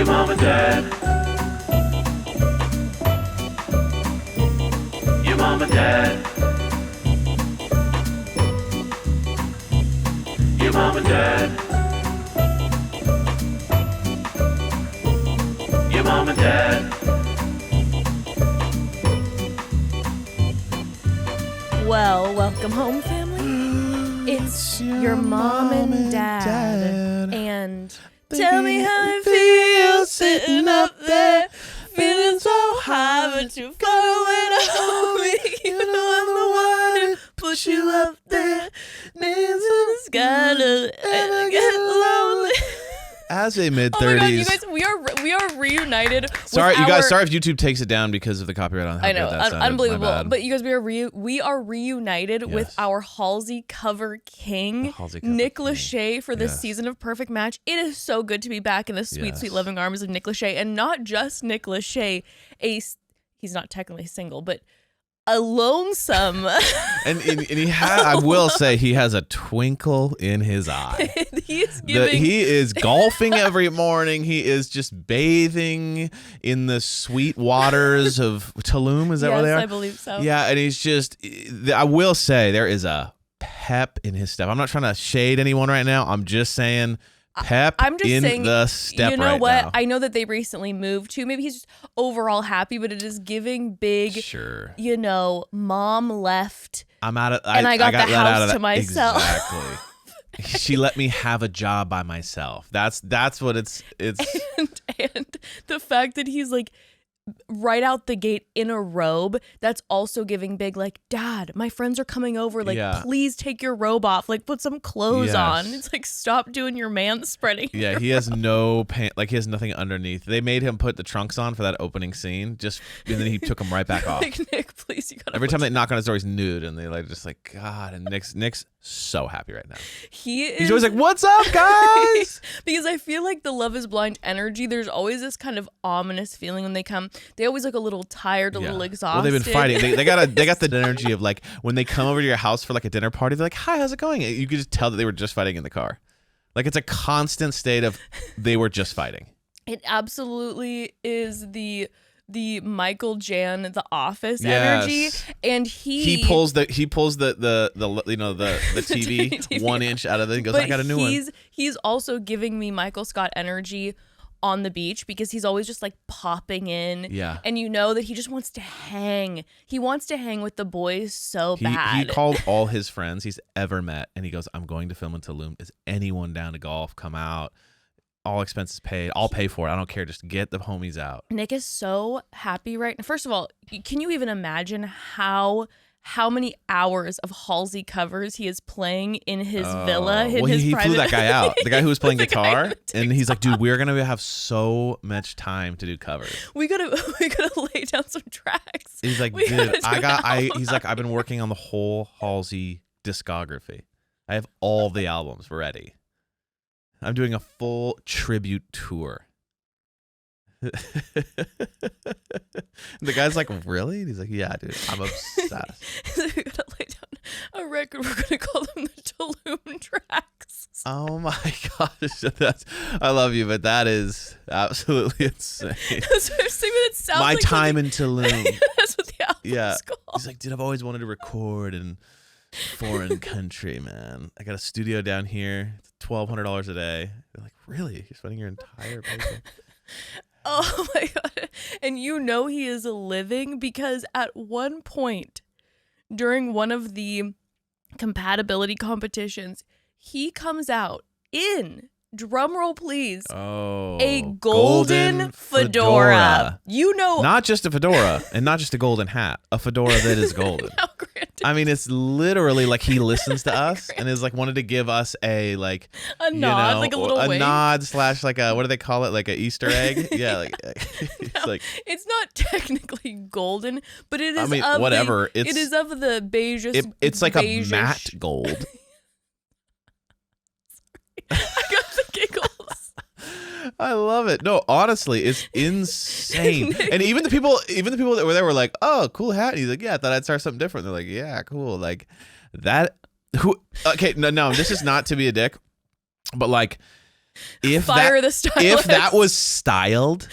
mom and dad. Your mom and dad. Your mom and dad. Your mom and dad. Well, welcome home, family. It's your mom and dad. And tell me how it feels sitting up there, feeling so high, but too far away to hold me. You know I'm the one who push you up there, nails in the sky, and I get lonely. As a mid-30s. Oh my God, you guys, we are reunited. Sorry, you guys. Sorry if YouTube takes it down because of the copyright on. I know, that sounded. unbelievable. But you guys, we are reunited with our Halsey cover king, Nick Lachey, for this season of Perfect Match. It is so good to be back in the sweet, sweet loving arms of Nick Lachey, and not just Nick Lachey. He's not technically single, but a lonesome. and he has. I will say he has a twinkle in his eye. He is golfing every morning. He is just bathing in the sweet waters of Tolu. Is that where they are? Yes, I believe so. Yeah, and he's just. I will say there is a pep in his step. I'm not trying to shade anyone right now. I'm just saying. I'm just saying, the step. You know right what? Now. I know that they recently moved too. Maybe he's just overall happy, but it is giving big. Sure. You know, mom left. I'm out of. I got the house to myself. Exactly. She let me have a job by myself. That's what it's. And the fact that he's like right out the gate in a robe, that's also giving big, like, Dad, my friends are coming over, like, please take your robe off, like, put some clothes on. It's like, stop doing your manspreading. Yeah, he has no pants, like, he has nothing underneath. They made him put the trunks on for that opening scene, and then he took them right back off. Like, Nick, please, you gotta. Every time they knock on his door, he's nude, and they like just like, God, and Nick's so happy right now. He's always like, what's up, guys? Because I feel like the Love is Blind energy, there's always this kind of ominous feeling when they come. They always look a little tired, a little exhausted. Well, they've been fighting. They got the energy of like when they come over to your house for like a dinner party, they're like, hi, how's it going? You could just tell that they were just fighting in the car. Like it's a constant state of they were just fighting. It absolutely is the Michael Jan The Office energy, and he pulls the TV 1 inch out of it and goes, I got a new one. He's also giving me Michael Scott energy on the beach because he's always just like popping in, and you know that he just wants to hang. He wants to hang with the boys so bad. He called all his friends he's ever met, and he goes, I'm going to film in Tulum. Is anyone down to golf? Come out. All expenses paid. I'll pay for it. I don't care. Just get the homies out. Nick is so happy right now. First of all, can you even imagine how many hours of Halsey covers he is playing in his villa? He flew that guy out. The guy who was playing guitar, and he's like, dude, we're gonna have so much time to do covers. We gotta lay down some tracks. He's like, dude, he's like, I've been working on the whole Halsey discography. I have all the albums ready. I'm doing a full tribute tour. The guy's like, really? And he's like, yeah, dude, I'm obsessed. We gotta lay down a record. We're gonna call them the Tulum tracks. Oh my gosh, I love you, but that is absolutely insane. That's what I'm saying, but it sounds My like time in Tulum. That's what the album's called. He's like, dude, I've always wanted to record in foreign country, man. I got a studio down here. It's $1,200 a day. They're like, really? You're spending your entire paycheck? Oh my God. And you know he is living because at one point during one of the compatibility competitions, he comes out in, drumroll please, a golden fedora. You know. Not just a fedora and not just a golden hat, a fedora that is golden. I mean, it's literally like he listens to us and is like wanted to give us a like a nod, like a little wink. Nod / like a, what do they call it? Like an Easter egg? Yeah, like it's like it's not technically golden, but it is. I mean, of whatever. It is of the beige. It's like a matte gold. I got the giggles. I love it. No, honestly, it's insane. And even the people that were there were like, "Oh, cool hat." And he's like, "Yeah, I thought I'd start something different." They're like, "Yeah, cool." Like that. Okay, no, this is not to be a dick, but like Fire the stylist. If that was styled,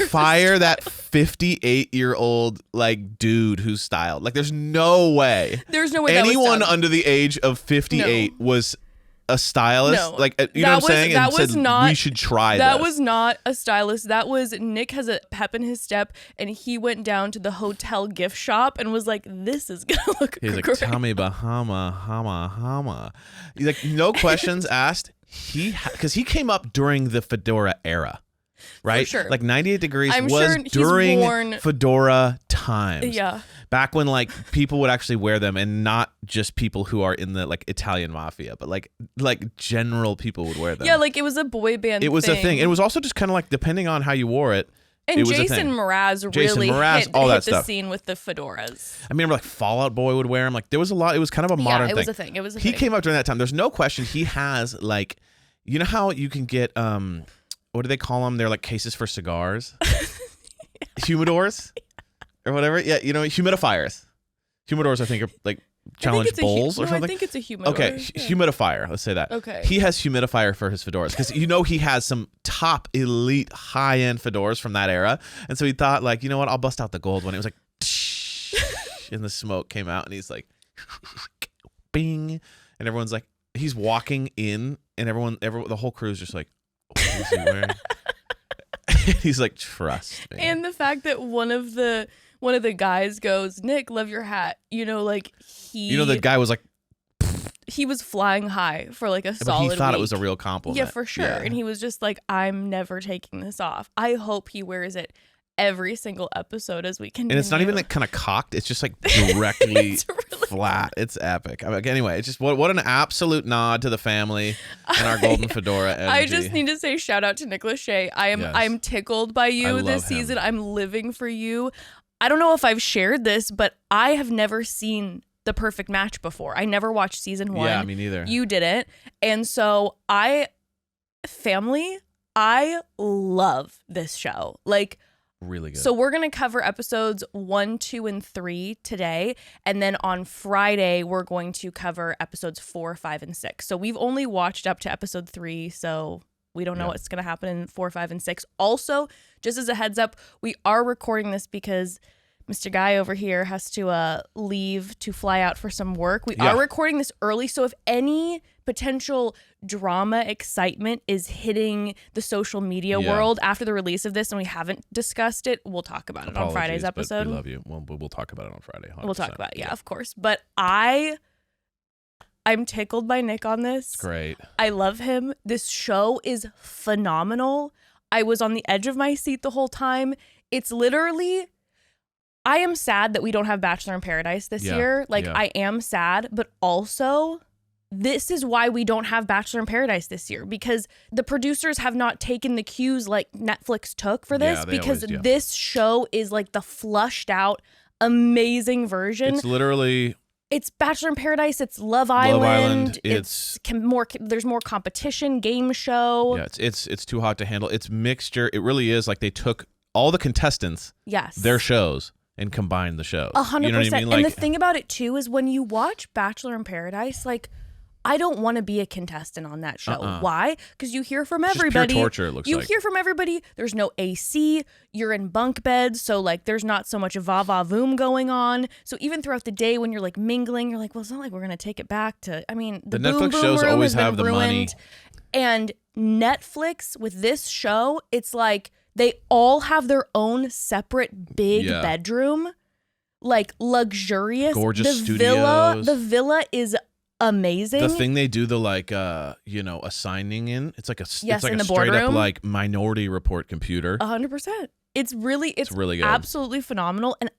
Fire that 58-year-old like dude who's styled. Like there's no way. There's no way anyone that was under the age of 58 was a stylist. No. Like you know what I'm saying? That and was said, not. we should try that this. was not a stylist. That was Nick has a pep in his step, and he wwent down to the hotel gift shop and was like, "This is gonna look He's great." like, Tommy Bahama, Hama. He's like, no questions asked. Because he came up during the fedora era, right? For sure. Like 98 Degrees I'm was sure he's during worn- fedora times. Yeah. Back when like people would actually wear them, and not just people who are in the like Italian mafia, but like general people would wear them. Yeah, like it was a boy band. It was a thing. It was also just kind of like depending on how you wore it. And it was a Jason thing. Mraz Jason really Mraz, hit all that the stuff. scene with the fedoras. I remember like Fallout Boy would wear them. Like there was a lot. It was kind of a modern Yeah, it thing. was a thing. It was a He thing. came up during that time. There's no question. He has like, you know how you can get what do they call them? They're like cases for cigars, humidors, or whatever. Yeah, you know, humidifiers. Humidors, I think, are like challenge bowls or something. I think it's a humidor. Okay, Yeah. humidifier. Let's say that. Okay. He has humidifier for his fedoras because you know he has some top elite high end fedoras from that era, and so he thought like, you know what, I'll bust out the gold one. It was like, and the smoke came out, and he's like, bing, and everyone's like, he's walking in, and the whole crew's just like, what is he wearing? He's like, trust me. And the fact that one of the guys goes, "Nick, love your hat." You know, like the guy was like, he was flying high for like a but solid he thought week. it was a real compliment. Yeah, for sure. Yeah. And he was just like, "I'm never taking this off. I hope he wears it every single episode as we continue." And it's not even like kind of cocked. It's just like directly It's really flat. It's epic. I mean, anyway, it's just what an absolute nod to the family and our golden fedora energy. I just need to say shout out to Nick Lachey. I'm tickled by I you love this him. season. I'm living for you. I don't know if I've shared this, but I have never seen The Perfect Match before. I never watched season 1. Yeah, me neither. You didn't. And so I love this show. Like, Really good. so we're going to cover episodes 1, 2, and 3 today. And then on Friday, we're going to cover episodes 4, 5, and 6. So we've only watched up to episode 3. So we don't know what's going to happen in 4, 5, and 6. Also, just as a heads up, we are recording this because Mr. Guy over here has to leave to fly out for some work. We are recording this early. So if any potential drama excitement is hitting the social media world after the release of this and we haven't discussed it, we'll talk about it on Friday's episode. We love you. We'll talk about it on Friday. 100%. We'll talk about it. Yeah, of course. But I'm tickled by Nick on this. It's great. I love him. This show is phenomenal. I was on the edge of my seat the whole time. It's literally, I am sad that we don't have Bachelor in Paradise this year. Like, I am sad, but also this is why we don't have Bachelor in Paradise this year, because the producers have not taken the cues like Netflix took for this, because this show is like the flushed out, amazing version. It's literally... It's Bachelor in Paradise. It's Love Island. There's more competition, game show. Yeah, it's too hot to handle. It's mixture. It really is like they took all the contestants, their shows, and combined the shows. 100%. You know what I mean? Like, and the thing about it too is when you watch Bachelor in Paradise, like, I don't want to be a contestant on that show. Why? Because you hear from everybody. It's pure torture, it looks like. You hear from everybody. There's no AC. You're in bunk beds. So, like, there's not so much va-va-voom going on. So, even throughout the day when you're, like, mingling, you're like, well, it's not like we're going to take it back to, I mean, the boom, Netflix boom shows room always has been have the money. ruined. And Netflix, with this show, it's like they all have their own separate big bedroom. Like, luxurious. Gorgeous The studios. villa is amazing. the thing they do the like assigning in, it's like a it's like in a the straight up boardroom. like Minority Report computer. 100%. It's really good. absolutely phenomenal. And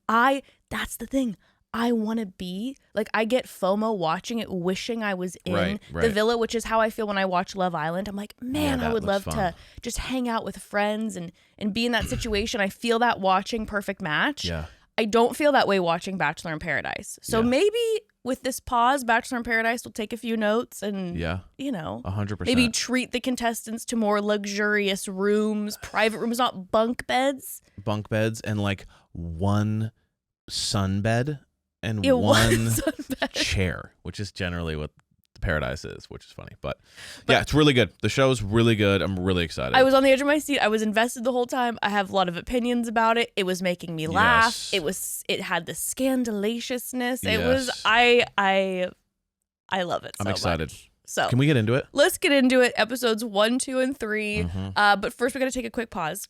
that's the thing. I want to be like, I get FOMO watching it, wishing I was in the villa, which is how I feel when I watch Love Island. I'm like, man, I would love to just hang out with friends and be in that situation. I feel that watching Perfect Match. Yeah. I don't feel that way watching Bachelor in Paradise. So maybe with this pause, Bachelor in Paradise will take a few notes and, 100%. maybe treat the contestants to more luxurious rooms, private rooms, not bunk beds. Bunk beds and like one sunbed and Yeah, one sunbed. chair, which is generally what the paradise is, which is funny. But yeah, it's really good. The show's really good. I'm really excited. I was on the edge of my seat. I was invested the whole time. I have a lot of opinions about it. It was making me laugh. It had the scandalatiousness. It was I love it so I'm excited. much. So can we get into it? Let's get into it. Episodes 1, 2, and 3. Mm-hmm. But first, we got to take a quick pause.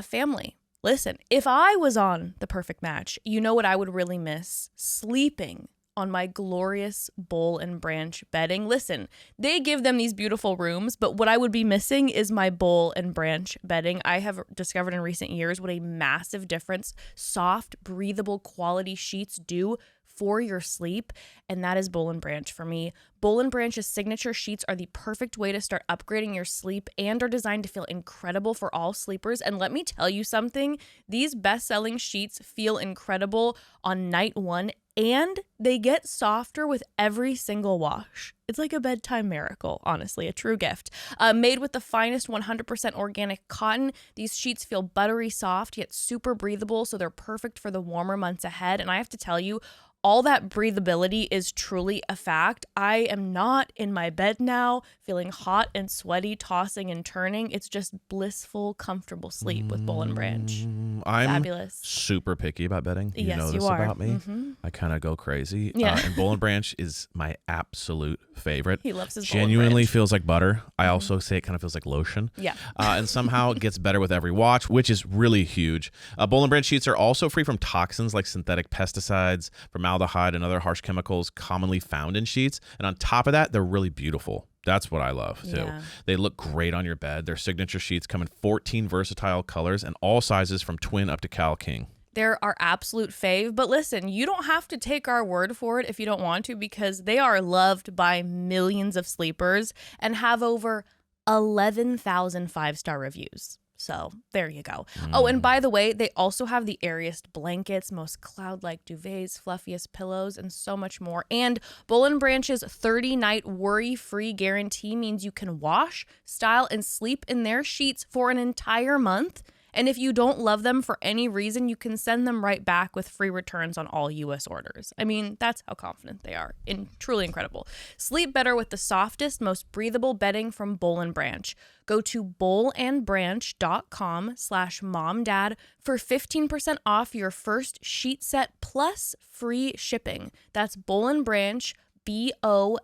Family, listen. If I was on The Perfect Match, you know what I would really miss? Sleeping on my glorious bowl and branch bedding. Listen, they give them these beautiful rooms, but what I would be missing is my bowl and branch bedding. I have discovered in recent years what a massive difference soft, breathable, quality sheets do for your sleep, and that is Bowl and Branch for me. Bowl and Branch's signature sheets are the perfect way to start upgrading your sleep and are designed to feel incredible for all sleepers. And let me tell you something, these best-selling sheets feel incredible on night 1, and they get softer with every single wash. It's like a bedtime miracle, honestly, a true gift. Made with the finest 100% organic cotton, these sheets feel buttery soft yet super breathable, so they're perfect for the warmer months ahead. And I have to tell you, all that breathability is truly a fact. I am not in my bed now feeling hot and sweaty, tossing and turning. It's just blissful, comfortable sleep with Bowl and Branch. I'm fabulous. Super picky about bedding. You Yes, know you this are. about me. Mm-hmm. I kind of go crazy. Yeah. And Bowl and Branch is my absolute favorite. He loves his Bowl and Genuinely Branch. feels like butter. I also say it kind of feels like lotion. Yeah. And somehow it gets better with every watch, which is really huge. Bowl and Branch sheets are also free from toxins like synthetic pesticides, formaldehyde, and other harsh chemicals commonly found in sheets. And on top of that, they're really beautiful. That's what I love, too. Yeah. They look great on your bed. Their signature sheets come in 14 versatile colors and all sizes from twin up to Cal King. They're our absolute fave. But listen, you don't have to take our word for it if you don't want to, because they are loved by millions of sleepers and have over 11,000 5-star reviews. So there you go. Oh, and by the way, they also have the airiest blankets, most cloud-like duvets, fluffiest pillows, and so much more. And Bowl and Branch's 30-night worry-free guarantee means you can wash, style, and sleep in their sheets for an entire month. And if you don't love them for any reason, you can send them right back with free returns on all U.S. orders. I mean, that's how confident they are. Truly incredible. Sleep better with the softest, most breathable bedding from Bowl and Branch. Go to bowlandbranch.com/momdad for 15% off your first sheet set plus free shipping. That's Bowl and Branch, BOLLAND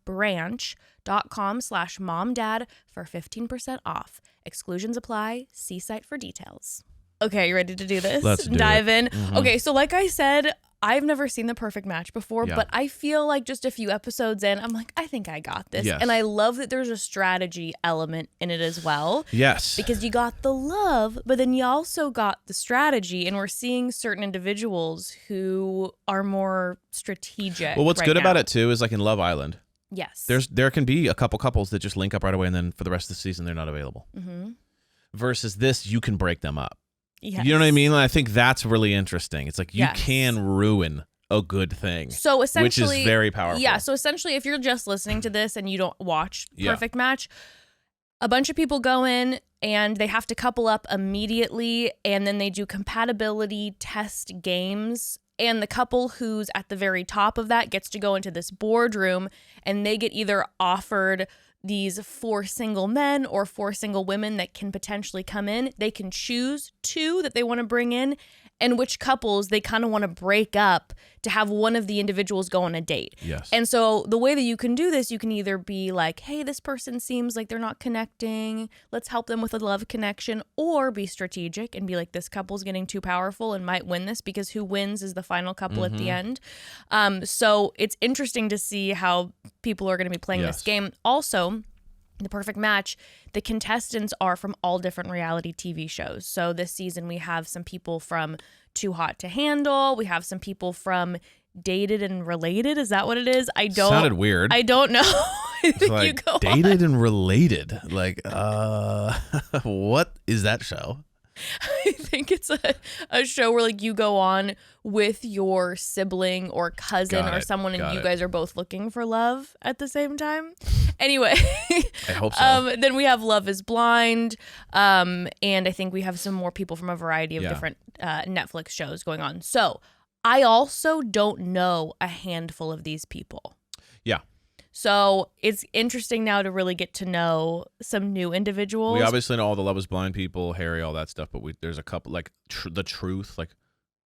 branch.com/momdad for 15% off. Exclusions apply. See site for details. Okay, you ready to do this? Let's dive it. in. Mm-hmm. Okay, so like I said, I've never seen The Perfect Match before, Yeah. but I feel like just a few episodes in, I'm like, I think I got this. Yes. And I love that there's a strategy element in it as well. Yes. Because you got the love, but then you also got the strategy, and we're seeing certain individuals who are more strategic. Well, what's right good about now. it, too, is like in Love Island, Yes. there can be a couple couples that just link up right away, and then for the rest of the season, they're not available. Mm-hmm. Versus this, you can break them up. Yes. You know what I mean? I think that's really interesting. It's like you Yes. can ruin a good thing. So essentially, which is very powerful. Yeah. So essentially, if you're just listening to this and you don't watch Yeah. Perfect Match, a bunch of people go in and they have to couple up immediately, and then they do compatibility test games. And the couple who's at the very top of that gets to go into this boardroom, and they get either offered these 4 single men or 4 single women that can potentially come in. They can choose 2 that they want to bring in, and which couples they kind of want to break up to have one of the individuals go on a date. Yes. And so the way that you can do this, you can either be like, hey, this person seems like they're not connecting. Let's help them with a love connection. Or be strategic and be like, this couple's getting too powerful and might win this, because who wins is the final couple at the end. So it's interesting to see how people are going to be playing this game. Also, The Perfect Match, the contestants are from all different reality TV shows. So this season we have some people from Too Hot to Handle. We have some people from Dated and Related. Is that what it is? I don't. Sounded weird. I don't know. I think Like, you go Dated on. and Related. Like, what is that show? I think it's a show where like you go on with your sibling or cousin Got or it, someone, and got you it. guys are both looking for love at the same time. Anyway, I hope so. then we have Love is Blind, and I think we have some more people from a variety of different Netflix shows going on. So I also don't know a handful of these people. Yeah. So it's interesting now to really get to know some new individuals. We obviously know all the Love Is Blind people, Harry, all that stuff, but there's a couple, like, the truth, like,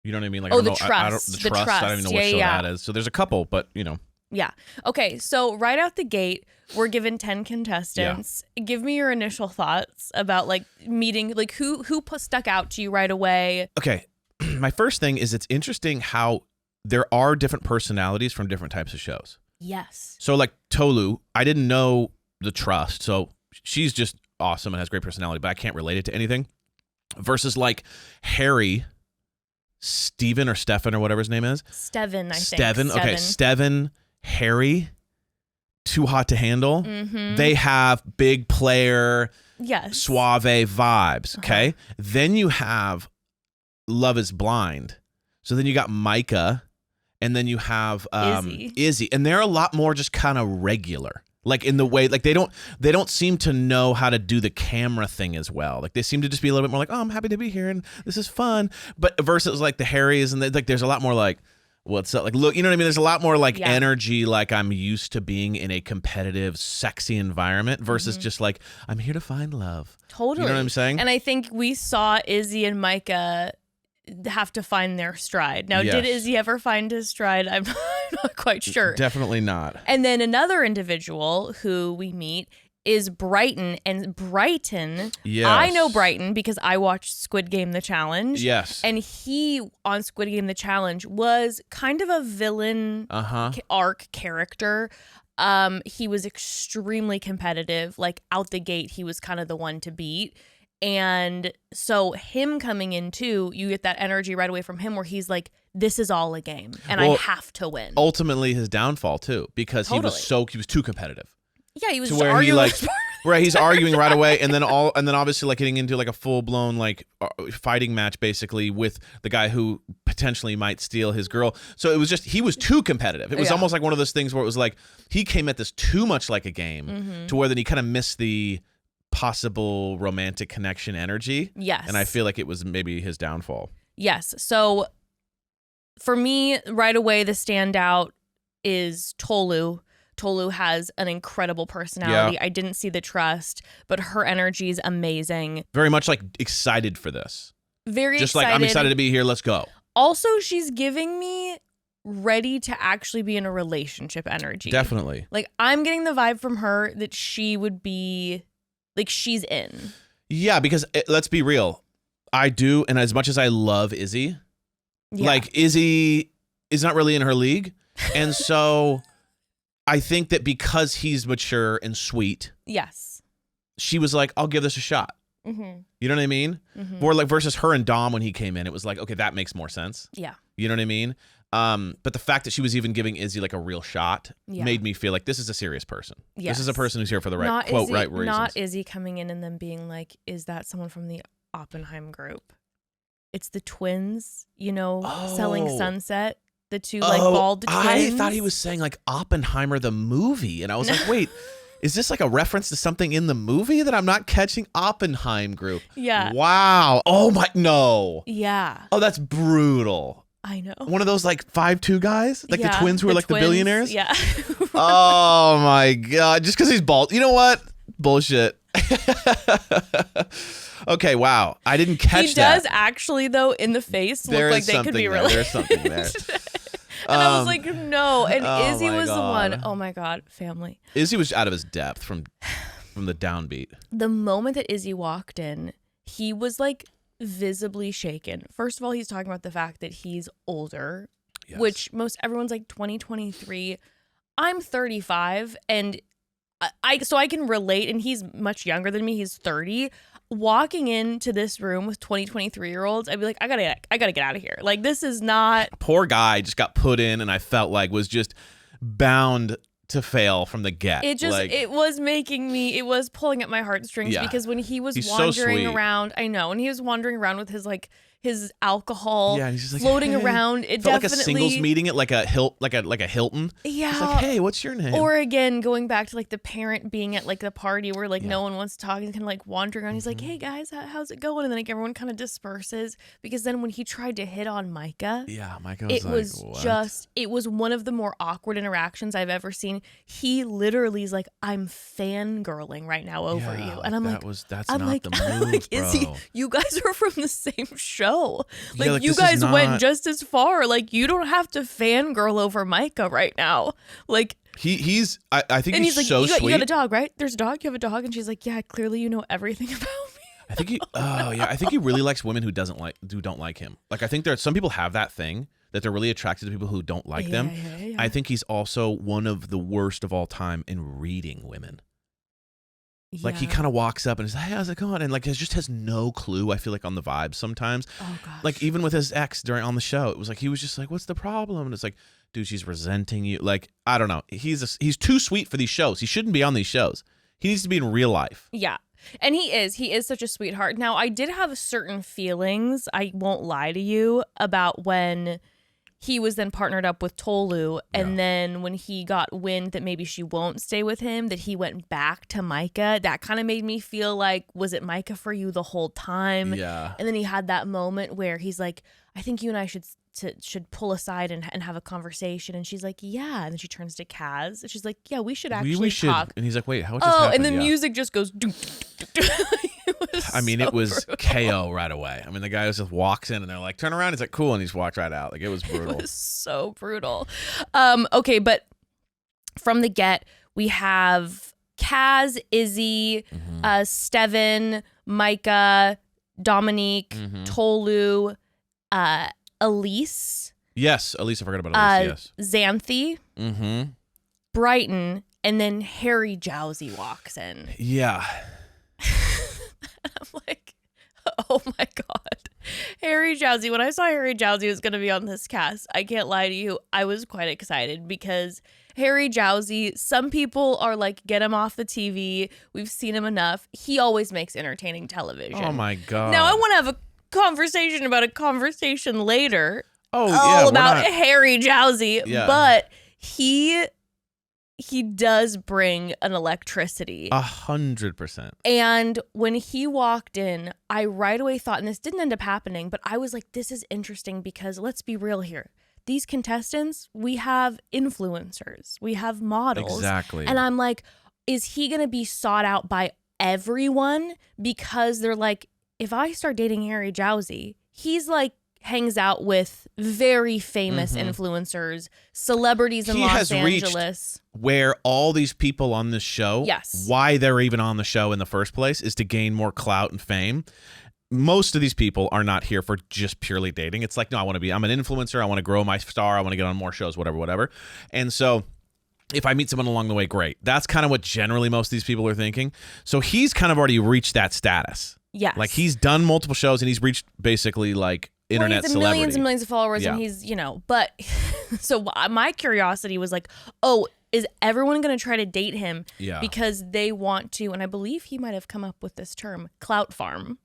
you know what I mean? Like, the trust. the trust. I don't even know what show that is. So there's a couple, but, you know. Yeah. Okay, so right out the gate, we're given 10 contestants. Yeah. Give me your initial thoughts about, like, meeting, like, who stuck out to you right away? Okay. My first thing is it's interesting how there are different personalities from different types of shows. Yes. So, like, Tolu, I didn't know the trust, so she's just awesome and has great personality, but I can't relate it to anything. Versus, like, Harry, Stevan or Stefan or whatever his name is. Stevan, I think. Stevan. Okay, Stevan, Harry, too hot to handle. Mm-hmm. They have big player, yes, suave vibes, okay? Then you have Love Is Blind. So then you got Micah, and then you have Izzy. And they're a lot more just kind of regular. Like, in the way, like, they don't seem to know how to do the camera thing as well. Like, they seem to just be a little bit more like, oh, I'm happy to be here and this is fun. But versus like the Harrys and like there's a lot more like, what's up? Like, look, you know what I mean? There's a lot more like energy, like I'm used to being in a competitive, sexy environment versus just like, I'm here to find love. Totally. You know what I'm saying? And I think we saw Izzy and Micah have to find their stride. Now, did Izzy ever find his stride? I'm not quite sure. Definitely not. And then another individual who we meet is Bryton. And Bryton, I know Bryton because I watched Squid Game The Challenge. Yes. And he, on Squid Game The Challenge, was kind of a villain arc character. He was extremely competitive. Like, out the gate, he was kind of the one to beat. And so him coming in too, you get that energy right away from him where he's like, this is all a game and I have to win. Ultimately his downfall too, because he was too competitive. Yeah, he was to just where arguing. He like right, he's arguing right away and then obviously like getting into like a full-blown like fighting match basically with the guy who potentially might steal his girl. So it was just, he was too competitive. It was almost like one of those things where it was like he came at this too much like a game to where then he kind of missed the possible romantic connection energy. Yes. And I feel like it was maybe his downfall. Yes. So for me, right away, the standout is Tolu. Tolu has an incredible personality. I didn't see the trust, but her energy is amazing. Very much like excited for this. Very just excited. Like, I'm excited to be here. Let's go. Also, she's giving me ready to actually be in a relationship energy. Definitely. Like, I'm getting the vibe from her that she would be... like, she's in. Yeah, because let's be real. I do, and as much as I love Izzy, like, Izzy is not really in her league. And so I think that because he's mature and sweet, she was like, I'll give this a shot. Mm-hmm. You know what I mean? Mm-hmm. Or like versus her and Dom when he came in, it was like, okay, that makes more sense. Yeah. You know what I mean? But the fact that she was even giving Izzy like a real shot made me feel like this is a serious person. Yes. This is a person who's here for the right right reasons. Not Izzy coming in and then being like, is that someone from the Oppenheim group? It's the twins, you know, selling Sunset. The two like bald twins. I thought he was saying like Oppenheimer the movie, and I was like, wait, is this like a reference to something in the movie that I'm not catching? Oppenheim group. Yeah. Wow. Oh my, no. Yeah. Oh, that's brutal. I know. One of those like 5'2" guys? Like the twins who are like the billionaires? Yeah. Oh my God. Just because he's bald. You know what? Bullshit. Okay, wow. I didn't catch that. He does actually, though, in the face look like they could be related. There's something there. And I was like, no. And Izzy was the one. Oh my God, family. Izzy was out of his depth from the downbeat. The moment that Izzy walked in, he was like visibly shaken. First of all, he's talking about the fact that he's older, which most everyone's like 2023. I'm 35 and I can relate, and he's much younger than me. He's 30. Walking into this room with 23-year-olds, I'd be like, I gotta get out of here. Like, this is not. Poor guy just got put in, and I felt like was just bound to fail from the get. It just it was pulling at my heartstrings because when he was wandering around, I know, and he was wandering around with his like his alcohol Yeah, and he's just like, floating hey. around. It felt definitely like a singles meeting at like a Hilton. Yeah. It's like, hey, what's your name? Or again, going back to like the parent being at like the party where like no one wants to talk and kind of like wandering around. He's like, hey guys, how's it going? And then like everyone kind of disperses because then when he tried to hit on Micah, Micah was it was one of the more awkward interactions I've ever seen. He literally is like, I'm fangirling right now over you. And I'm like, that's I'm not like, the move, I'm like, bro. Izzy, you guys are from the same show. Like you this guys is not... went just as far. Like you don't have to fangirl over Micah right now. Like I think and he's like, so you sweet. got a dog, right? There's a dog. You have a dog, and she's like, yeah, clearly you know everything about me. I think I think he really likes women who don't like him. Like I think some people have that thing that they're really attracted to people who don't like them. Yeah. I think he's also one of the worst of all time in reading women. Like he kind of walks up and is like, hey, how's it going? And like just has no clue, I feel like, on the vibes sometimes. Oh gosh. Like even with his ex on the show, it was like he was just like, what's the problem? And it's like, dude, she's resenting you. Like, I don't know. He's too sweet for these shows. He shouldn't be on these shows. He needs to be in real life. Yeah. And he is such a sweetheart. Now, I did have certain feelings, I won't lie to you, about when he was then partnered up with Tolu, and then when he got wind that maybe she won't stay with him, that he went back to Micah. That kind of made me feel like, was it Micah for you the whole time? Yeah. And then he had that moment where he's like, I think you and I should pull aside and have a conversation. And she's like, yeah. And then she turns to Kaz and she's like, yeah, we should actually talk. And he's like, wait, how just happened? And then music just goes. It was KO right away. I mean, the guy just walks in and they're like, turn around. He's like, cool. And he's walked right out. Like, it was brutal. It was so brutal. Okay, but from the get, we have Kaz, Izzy, Stevan, Micah, Dominique, Tolu, Elys. Yes, Elys, I forgot about Elys, yes. Xanthi, Bryton, and then Harry Jowsey walks in. Yeah. I'm like, oh my God. Harry Jowsey. When I saw Harry Jowsey was going to be on this cast, I can't lie to you, I was quite excited because Harry Jowsey, some people are like, get him off the TV. We've seen him enough. He always makes entertaining television. Oh my God. Now I want to have a conversation about a conversation later. All about Harry Jowsey. Yeah. But he does bring an electricity. 100%. And when he walked in, I right away thought, and this didn't end up happening, but I was like, this is interesting because let's be real here. These contestants, we have influencers, we have models. Exactly. And I'm like, is he going to be sought out by everyone? Because they're like, if I start dating Harry Jowsey, he's like, hangs out with very famous influencers, celebrities in Los Angeles. Where all these people on this show, why they're even on the show in the first place is to gain more clout and fame. Most of these people are not here for just purely dating. It's like, no, I'm an influencer. I want to grow my star. I want to get on more shows, whatever. And so if I meet someone along the way, great. That's kind of what generally most of these people are thinking. So he's kind of already reached that status. Yes. Like he's done multiple shows and he's reached basically like internet he's celebrity. Millions and millions of followers and he's, but so my curiosity was like, oh, is everyone going to try to date him because they want to, and I believe he might have come up with this term, clout farm.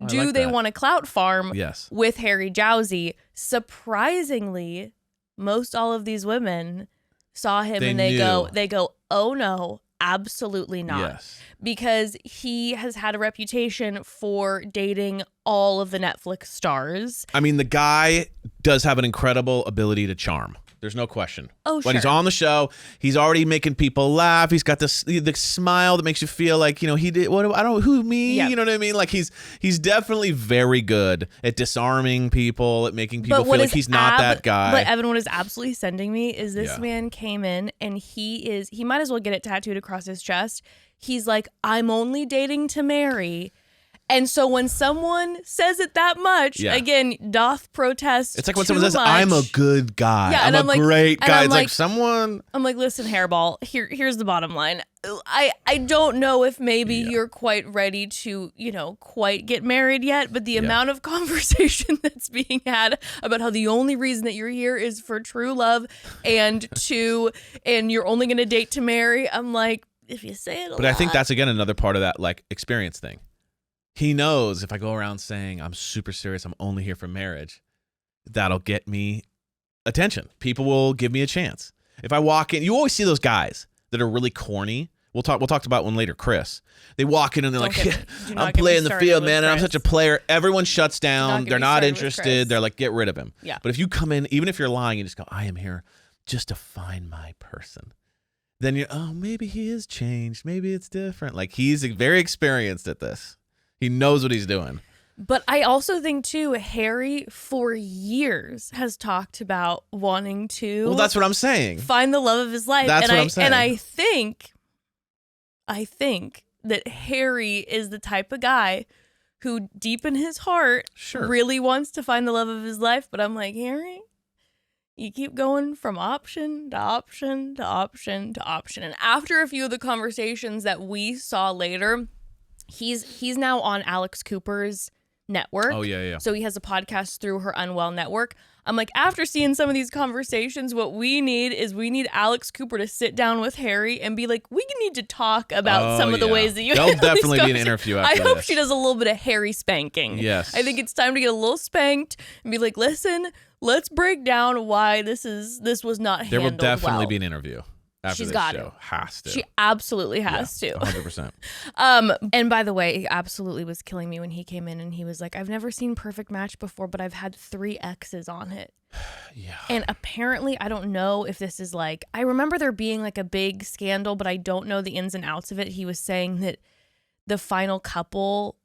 Do they want a clout farm with Harry Jowsey? Surprisingly, most all of these women saw him and they go, oh no, absolutely not. Yes. Because he has had a reputation for dating all of the Netflix stars. I mean, the guy does have an incredible ability to charm. There's no question. Oh, sure. When he's on the show, he's already making people laugh. He's got the smile that makes you feel like, he did, me? Yeah. You know what I mean? Like he's definitely very good at disarming people, at making people feel like he's not that guy. But Evan, what is absolutely sending me is this man came in and he might as well get it tattooed across his chest. He's like, I'm only dating to marry. And so when someone says it that much, again, doth protest. It's like when someone says, I'm a good guy. Yeah, I'm a great guy. It's like someone. I'm like, listen, Hairball, here's the bottom line. I don't know if maybe you're quite ready to, quite get married yet, but the amount of conversation that's being had about how the only reason that you're here is for true love and you're only going to date to marry. I'm like, if you say it a lot. But I think that's, again, another part of that, like, experience thing. he knows if I go around saying I'm super serious, I'm only here for marriage, that'll get me attention. People will give me a chance. If I walk in, you always see those guys that are really corny. We'll talk about one later, Chris. They walk in and they're I'm playing the field, man, and I'm such a player. Everyone shuts down. They're not interested. They're like, get rid of him. Yeah. But if you come in, even if you're lying, you just go, I am here just to find my person. Then you're, oh, maybe he is changed. Maybe it's different. Like, he's very experienced at this. He knows what he's doing. But I also think, too, Harry, for years, has talked about wanting to... Well, that's what I'm saying. ...find the love of his life. That's what I'm saying. And I think that Harry is the type of guy who, deep in his heart, really wants to find the love of his life. But I'm like, Harry, you keep going from option to option to option to option. And after a few of the conversations that we saw later, he's now on Alex Cooper's network. Oh, yeah. So he has a podcast through her Unwell network. I'm like, after seeing some of these conversations, what we need Alex Cooper to sit down with Harry and be like, we need to talk about some of the ways that you There'll definitely be an interview after I hope this. she does a little bit of Harry spanking. Yes. I think it's time to get a little spanked and be like, listen, let's break down why this was not handled well. There will definitely be an interview. After She's this got show. Has to. She absolutely has to. 100%. And by the way, he absolutely was killing me when he came in and he was like, I've never seen Perfect Match before, but I've had 3 exes on it. Yeah. And apparently, I don't know if this is like, I remember there being like a big scandal, but I don't know the ins and outs of it. He was saying that the final couple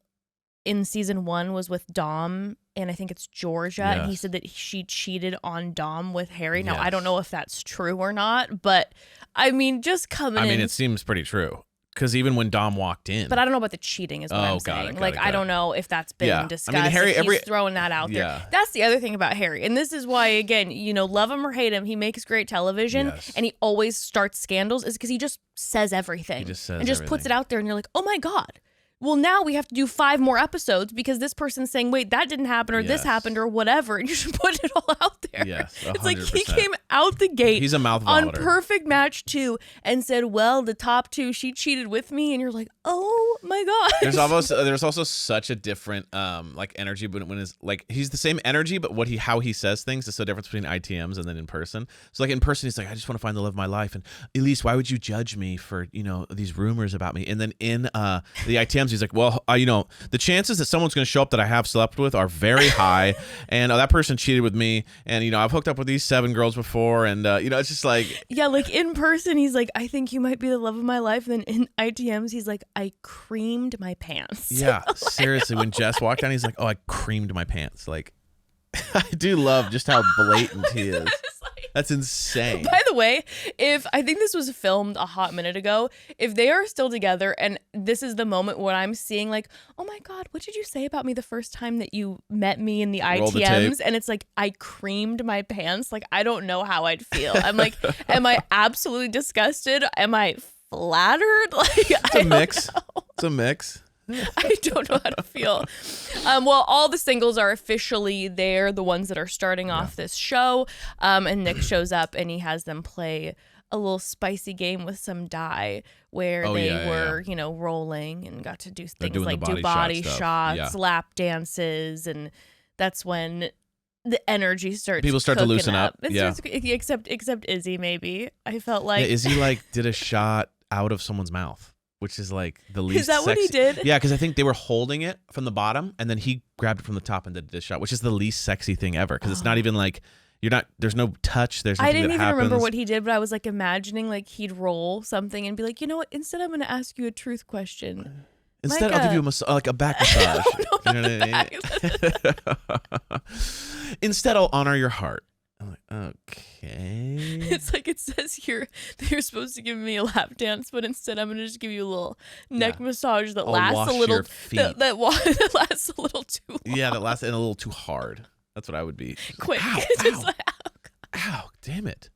in season 1 was with Dom, and I think it's Georgia, and he said that she cheated on Dom with Harry. Now, I don't know if that's true or not, but I mean, just coming in. It seems pretty true. Because even when Dom walked in. But I don't know about the cheating is what I'm saying. Got it. I don't know if that's been discussed. I mean, Harry, he's throwing that out there. That's the other thing about Harry. And this is why, again, love him or hate him, he makes great television, and he always starts scandals, is because he just says everything. Puts it out there, and you're like, oh my God. Well, now we have to do 5 more episodes because this person's saying, wait, that didn't happen or this happened or whatever. And you should put it all out there. Yes, 100%. It's like he came out the gate He's a mouth on vomiter. Perfect Match 2 and said, well, the top 2, she cheated with me. And you're like, oh my God. There's also such a different energy when it's like he's the same energy, but how he says things is so different between ITMs and then in person. So like in person, he's like, I just want to find the love of my life. And Elys, why would you judge me for, these rumors about me? And then in the ITMs, he's like, well, the chances that someone's going to show up that I have slept with are very high. And that person cheated with me. And, I've hooked up with these 7 girls before. And, it's just like. Yeah, like in person, he's like, I think you might be the love of my life. And then in ITMs, he's like, I creamed my pants. Yeah, seriously. When Jess walked down, he's like, oh, I creamed my pants. Like, I do love just how blatant he is. That's insane. By the way, I think this was filmed a hot minute ago, if they are still together and this is the moment when I'm seeing like, oh my God, what did you say about me the first time that you met me in the ITMs? And it's like, I creamed my pants. Like, I don't know how I'd feel. I'm like, am I absolutely disgusted? Am I flattered? Like, it's a mix. It's a mix. I don't know how to feel. Well, all the singles are officially there, the ones that are starting off this show. And Nick shows up and he has them play a little spicy game with some dye where they were, rolling and got to do things like do body shots, lap dances. And that's when the energy starts. People start to loosen up. Except Izzy, maybe. I felt like Izzy did a shot out of someone's mouth. Which is like the least. Is that sexy. what he did? Yeah, because I think they were holding it from the bottom, and then he grabbed it from the top and did this shot, which is the least sexy thing ever. Because it's not even like there's no touch. There's nothing I didn't that even happens. remember what he did, but I was like imagining like he'd roll something and be like, you know what? Instead, I'm going to ask you a truth question. Instead, I'll give you a back massage. You know what I mean? Instead, I'll honor your heart. I'm like, okay. It's like it says here that you're supposed to give me a lap dance, but instead I'm gonna just give you a little neck massage that lasts a little that lasts a little too long. Yeah, that lasts and a little too hard. That's what I would be. Quick. Ow, just ow. like, Ow, damn it.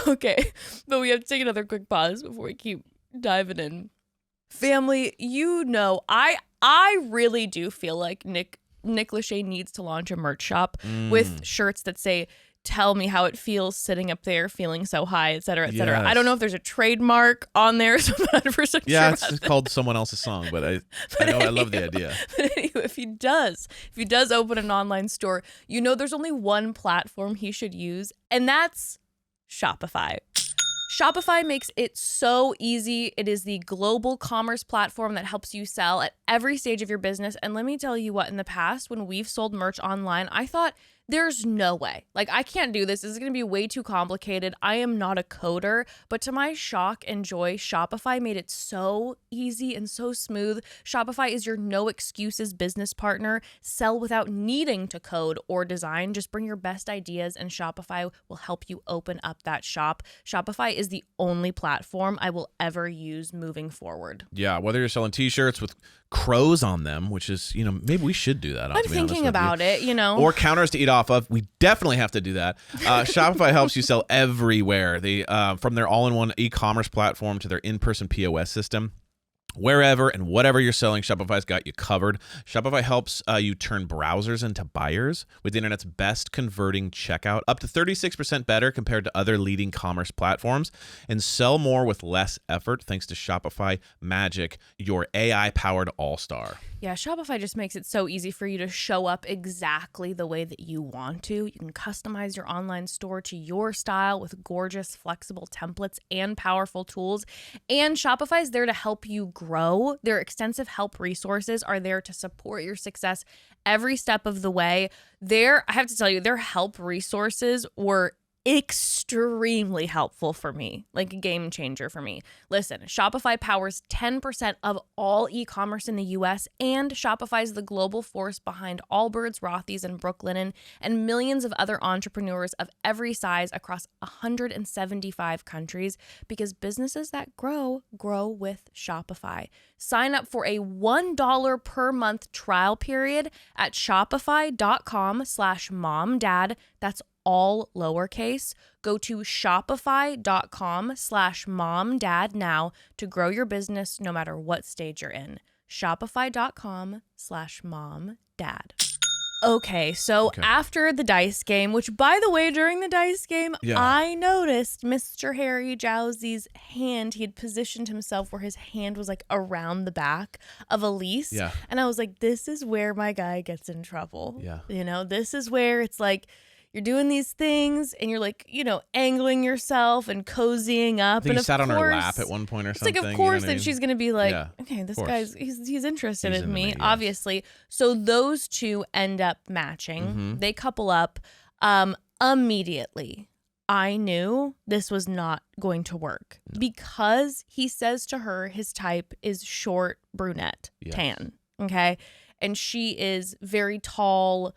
Okay, but we have to take another quick pause before we keep diving in. Family, I really do feel like Nick Lachey needs to launch a merch shop with shirts that say tell me how it feels sitting up there feeling so high, et cetera, et cetera. Yes. I don't know if there's a trademark on there, so I'm not 100% Yeah, sure it's about called someone else's song, but I know I love the idea. But anyway, if he does open an online store, there's only one platform he should use, and that's Shopify. Shopify makes it so easy. It is the global commerce platform that helps you sell at every stage of your business. And let me tell you what, in the past, when we've sold merch online, I thought, there's no way. Like, I can't do this. This is going to be way too complicated. I am not a coder. But to my shock and joy, Shopify made it so easy and so smooth. Shopify is your no excuses business partner. Sell without needing to code or design. Just bring your best ideas and Shopify will help you open up that shop. Shopify is the only platform I will ever use moving forward. Yeah, whether you're selling t-shirts with crows on them, which is, maybe we should do that. I'm thinking about it, Or counters to eat off of. We definitely have to do that. Shopify helps you sell everywhere. From their all-in-one e-commerce platform to their in-person POS system. Wherever and whatever you're selling, Shopify's got you covered. Shopify helps you turn browsers into buyers with the internet's best converting checkout, up to 36% better compared to other leading commerce platforms, and sell more with less effort thanks to Shopify Magic, your AI-powered all-star. Yeah, Shopify just makes it so easy for you to show up exactly the way that you want to. You can customize your online store to your style with gorgeous, flexible templates and powerful tools. And Shopify is there to help you grow. Their extensive help resources are there to support your success every step of the way. I have to tell you, their help resources were extremely helpful for me, like a game changer for me. Listen, Shopify powers 10% of all e-commerce in the US, and Shopify is the global force behind Allbirds, Rothy's, and Brooklinen, and millions of other entrepreneurs of every size across 175 countries, because businesses that grow with Shopify. Sign up for a $1 per month trial period at shopify.com/momdad. That's all lowercase. Go to shopify.com/momdad now to grow your business no matter what stage you're in. Shopify.com/momdad. Okay, so after the dice game, which, by the way, during the dice game, I noticed Mr. Harry Jowsey's hand. He had positioned himself where his hand was like around the back of Elys. Yeah. And I was like, this is where my guy gets in trouble. Yeah. This is where it's like, you're doing these things and you're like, angling yourself and cozying up. I think and he sat on her course, lap at one point or it's something. like, of course, that she's going to be like, Yeah, okay, this course. guy's, he's interested He's in into me, me, yes. obviously. So those two end up matching. Mm-hmm. They couple up immediately. I knew this was not going to work because he says to her his type is short, brunette, tan. Okay. And she is very tall,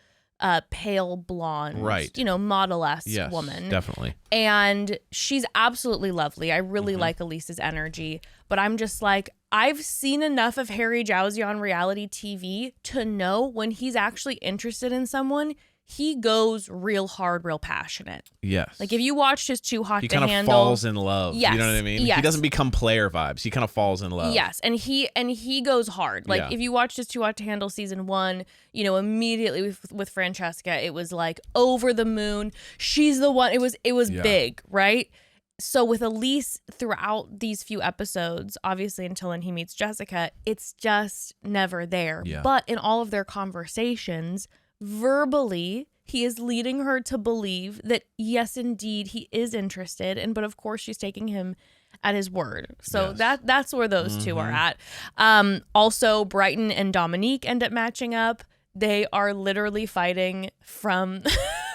pale blonde, right? Model-esque woman. Definitely. And she's absolutely lovely. I really like Elys's energy, but I'm just like, I've seen enough of Harry Jowsey on reality TV to know when he's actually interested in someone, he goes real hard, real passionate. Yes. Like if you watched his Too Hot he to kind Handle, of falls in love. Yes, You know what I mean? yes. He doesn't become player vibes. He kind of falls in love. Yes, and he goes hard. Like if you watched his Too Hot to Handle season 1, immediately with Francesca, it was like over the moon. She's the one. It was big, right? So with Elys throughout these few episodes, obviously until then he meets Jessica, it's just never there. Yeah. But in all of their conversations, verbally, he is leading her to believe that yes, indeed, he is interested, but of course she's taking him at his word. So that's where those two are at. Also, Bryton and Dominique end up matching up. They are literally fighting from...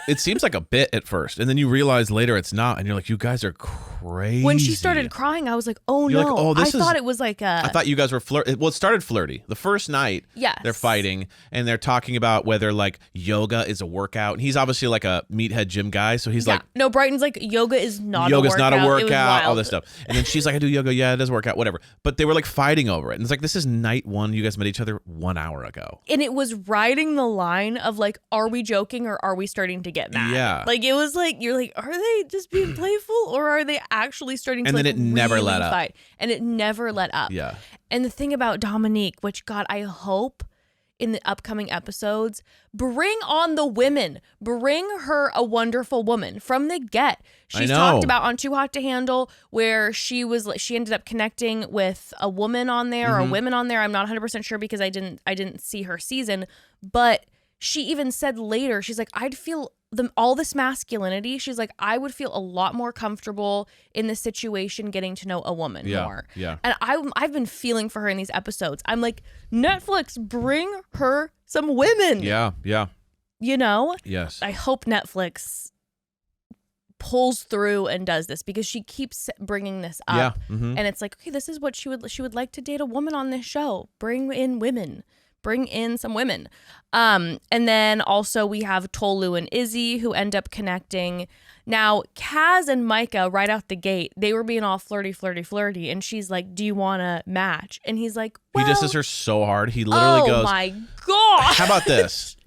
It seems like a bit at first, and then you realize later it's not, and you're like, you guys are crazy. When she started crying, I was like, oh You're no. like, I thought it was like a... I thought you guys were flirty. Well, it started flirty. The first night, they're fighting, and they're talking about whether like yoga is a workout. And he's obviously like a meathead gym guy, so he's like... No, Bryton's like, yoga is not a Yoga's workout. not a It was workout, all wild. this stuff. And then she's like, I do yoga. Yeah, it does work out, whatever. But they were like fighting over it. And it's like, this is night 1. You guys met each other 1 hour ago. And it was riding the line of like, are we joking or are we starting to get mad? Yeah. Like it was like, you're like, are they just being playful or are they actually starting to And then like, it never really let up. fight? And it never let up. Yeah. And the thing about Dominique, which God, I hope in the upcoming episodes, bring on the women. Bring her a wonderful woman from the get. She's talked about on Too Hot to Handle where she ended up connecting with a woman on there or women on there. I'm not 100% sure because I didn't see her season, but she even said later, she's like, I'd feel all this masculinity. She's like, I would feel a lot more comfortable in this situation getting to know a woman more. Yeah. And I've been feeling for her in these episodes. I'm like, Netflix, bring her some women. Yeah. You know? Yes. I hope Netflix pulls through and does this because she keeps bringing this up. Yeah. Mm-hmm. And it's like, okay, this is what she would like to date a woman on this show. Bring in women. Bring in some women. And then also we have Tolu and Izzy who end up connecting. Now, Kaz and Micah, right out the gate, they were being all flirty. And she's like, do you want to match? And he's like, well, he disses her so hard. He literally goes, oh my God. How about this?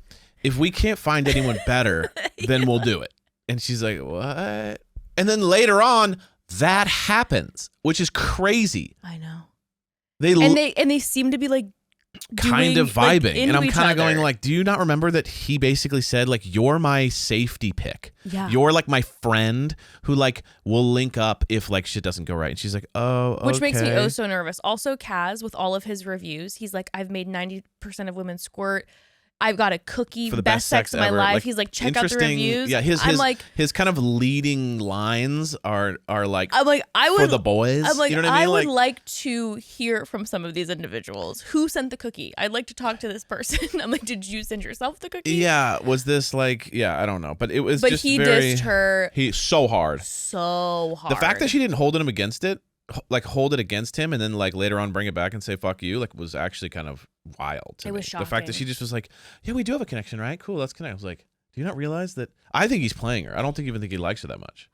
If we can't find anyone better, then we'll do it. And she's like, what? And then later on, that happens, which is crazy. I know. They seem to be like, kind of vibing, like, and I'm kind of other. going like, do you not remember that he basically said like, you're my safety pick, you're like my friend who like will link up if like shit doesn't go right? And she's like, oh, which makes me okay. so nervous. Also, Kaz, with all of his reviews, he's like, I've made 90% of women squirt. I've got a cookie, For the best sex of my ever. life. Like, he's like, check out the reviews. Yeah, I'm like, his kind of leading lines are like, I would for the boys. I'm like, you know what I mean? would like to hear from some of these individuals. Who sent the cookie? I'd like to talk to this person. I'm like, did you send yourself the cookie? Yeah, was this like, I don't know, but it was. But just he very, dissed her. He so hard. The fact that she didn't hold him against it, like hold it against him, and then like later on bring it back and say fuck you, like was actually kind of wild to me. Was shocking. The fact that she just was like, yeah, we do have a connection, right? Cool, let's connect. I was like, do you not realize that? I think he's playing her. I don't even think he likes her that much.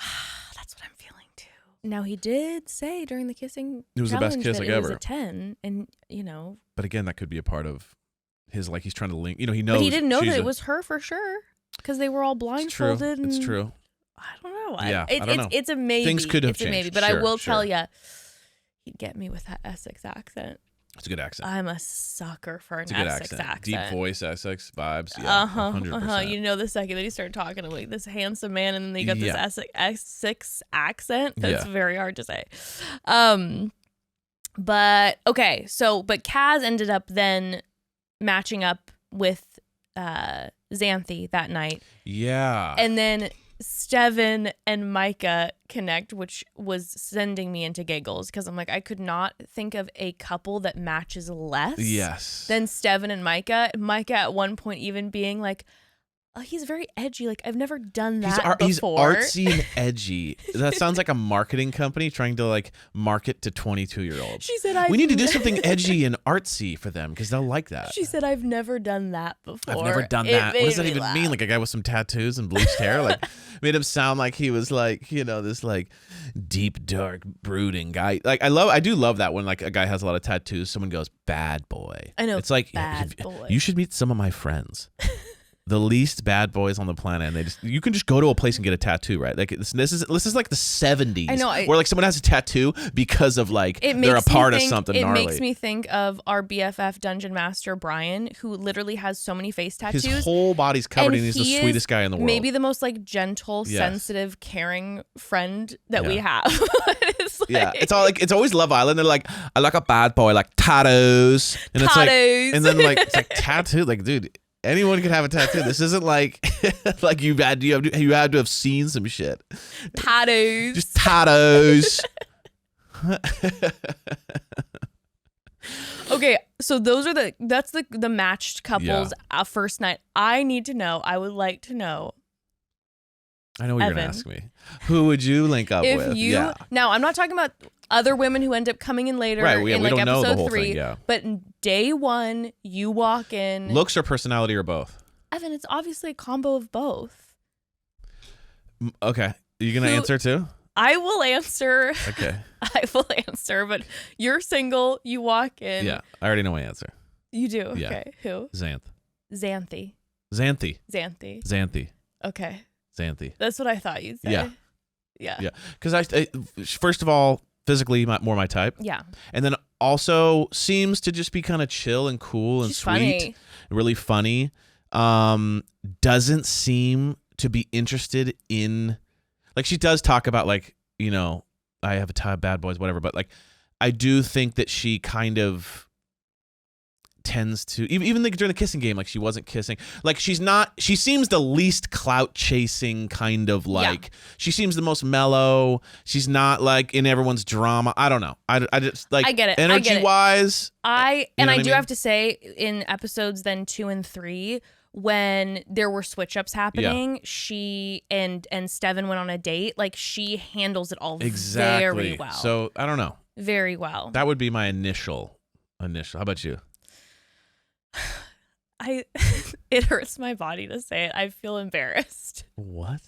That's what I'm feeling too. Now he did say during the kissing it was the best kiss that like it ever. was a 10, and you know. But again, that could be a part of his like he's trying to link. You know, he knows. But he didn't know that it was her for sure because they were all blindfolded. It's true. I don't know. Yeah, I don't know. It's a maybe. Things could have it's changed. A maybe, but sure, I will sure. tell you, he'd get me with that Essex accent. It's a good accent. I'm a sucker for an It's a good Essex accent. Deep voice, Essex vibes. Yeah, 100%. You know, the second that he started talking to like this handsome man, and then they got this Essex accent. That's very hard to say. But okay, but Kaz ended up then matching up with Xanthi that night. Yeah. And then Stevan and Micah connect, which was sending me into giggles because I'm like, I could not think of a couple that matches less than Stevan and Micah. Micah at one point even being like, oh, he's very edgy. Like, I've never done that before. He's artsy and edgy. That sounds like a marketing company trying to like market to 22-year-olds. She said, we need to do something edgy and artsy for them because they'll like that. She said, I've never done that before. I've never done that. What does that even mean? Like a guy with some tattoos and bleached hair? Like made him sound like he was like, you know, this like deep, dark, brooding guy. Like I do love that when like a guy has a lot of tattoos, someone goes, bad boy. I know. It's like, bad boy. You should meet some of my friends. The least bad boys on the planet, and you can just go to a place and get a tattoo, right? Like this is like the 70s. I know, where like someone has a tattoo because of like they're a part of something gnarly. It makes me think of our BFF dungeon master Brian, who literally has so many face tattoos. His whole body's covered, and he's the sweetest guy in the world. Maybe the most like gentle, sensitive, caring friend that we have. It's always Love Island. They're like, I like a bad boy, like tattoos, and it's like, and then like it's like tattoo, like dude. Anyone can have a tattoo. This isn't like like you had to have seen some shit. Tattoos. Just tattoos. Okay, so that's the matched couples first night. I would like to know. I know what Evan, you're gonna ask me. Who would you link up with? Now I'm not talking about other women who end up coming in later in we like don't know the episode whole 3. thing, But day 1, you walk in. Looks or personality or both? Evan, it's obviously a combo of both. Okay. Are you gonna answer too? I will answer. Okay. I will answer, but you're single, you walk in. Yeah. I already know my answer. You do? Okay. Yeah. Who? Xanthi. Xanthi. Okay. Xanthi. That's what I thought you'd say. Yeah. Because I first of all, physically more my type. Yeah. And then also seems to just be kind of chill and cool and She's sweet, funny. really funny. Doesn't seem to be interested in, like, she does talk about, like, you know, I have a tie of bad boys, whatever. But like, I do think that she kind of tends to, even like during the kissing game, like she wasn't kissing. Like she seems the least clout chasing kind of like, she seems the most mellow. She's not like in everyone's drama. I don't know. I just like, I get it. Energy wise. I do have to say, in episodes then 2 and 3, when there were switch ups happening, she and Stevan went on a date. Like she handles it all very well. So I don't know. Very well. That would be my initial. How about you? It hurts my body to say it. I feel embarrassed. What?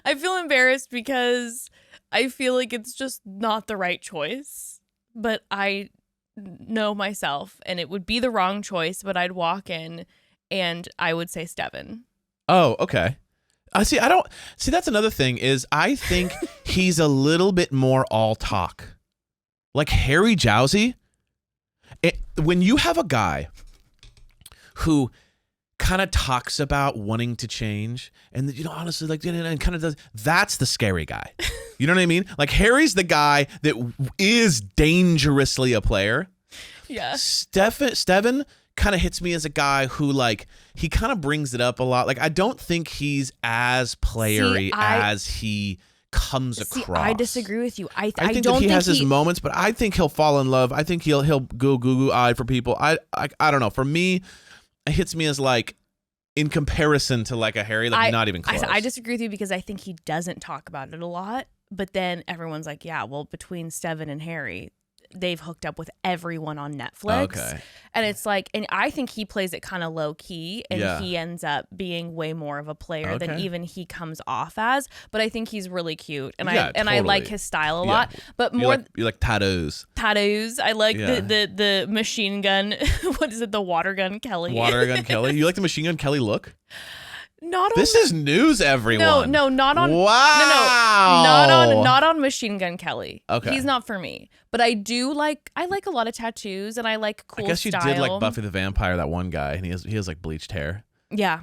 I feel embarrassed because I feel like it's just not the right choice. But I know myself, and it would be the wrong choice, but I'd walk in and I would say Stevan. Oh, okay. That's another thing is I think he's a little bit more all talk. Like Harry Jowsey, when you have a guy who kind of talks about wanting to change and, you know, honestly, like, and kind of does, that's the scary guy. You know what I mean? Like Harry's the guy that is dangerously a player. Yeah. Stevan kind of hits me as a guy who, like, he kind of brings it up a lot. Like, I don't think he's as playery as he comes across. I disagree with you. I think don't that he think has his moments, but I think he'll fall in love. I think he'll go goo-goo-eyed for people. I don't know. For me, it hits me as like, in comparison to like a Harry, like not even close. I disagree with you because I think he doesn't talk about it a lot. But then everyone's like, yeah, well, between Stevan and Harry, they've hooked up with everyone on Netflix. Okay. And it's like, and I think he plays it kind of low key, and he ends up being way more of a player than even he comes off as. But I think he's really cute, and I like his style a lot. But you like tattoos. Tattoos. I like the machine gun. What is it? The water gun Kelly. Water gun Kelly. You like the machine gun Kelly look? This is news, everyone. No, not on. Wow. Not on Machine Gun Kelly. Okay, he's not for me. But I like a lot of tattoos, and I like cool. I guess you style. did like Buffy the Vampire, that one guy, and he has like bleached hair. Yeah,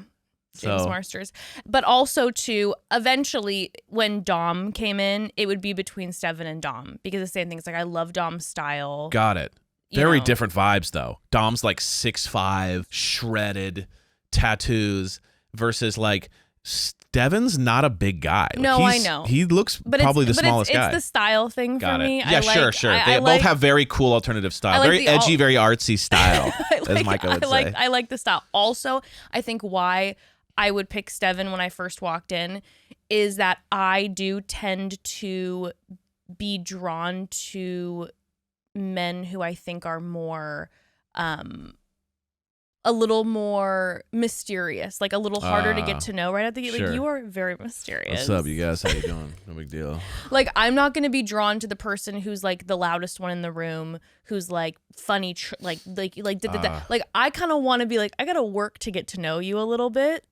James Marsters. But also too, eventually when Dom came in, it would be between Stevan and Dom because the same thing. It's like I love Dom's style. Got it. Very different vibes though. Dom's like 6'5", shredded, tattoos. Versus like Stevan's not a big guy. No, I know. He looks probably the smallest guy. It's the style thing for me. Yeah, sure. They both have very cool alternative style. Very edgy, very artsy style, as Micah would say. I like the style. Also, I think why I would pick Stevan when I first walked in is that I do tend to be drawn to men who I think are more a little more mysterious, like a little harder to get to know right at the gate. Like you are very mysterious. What's up, you guys? How you doing? No big deal. Like I'm not going to be drawn to the person who's like the loudest one in the room, who's like funny, like I kind of want to be like, I got to work to get to know you a little bit.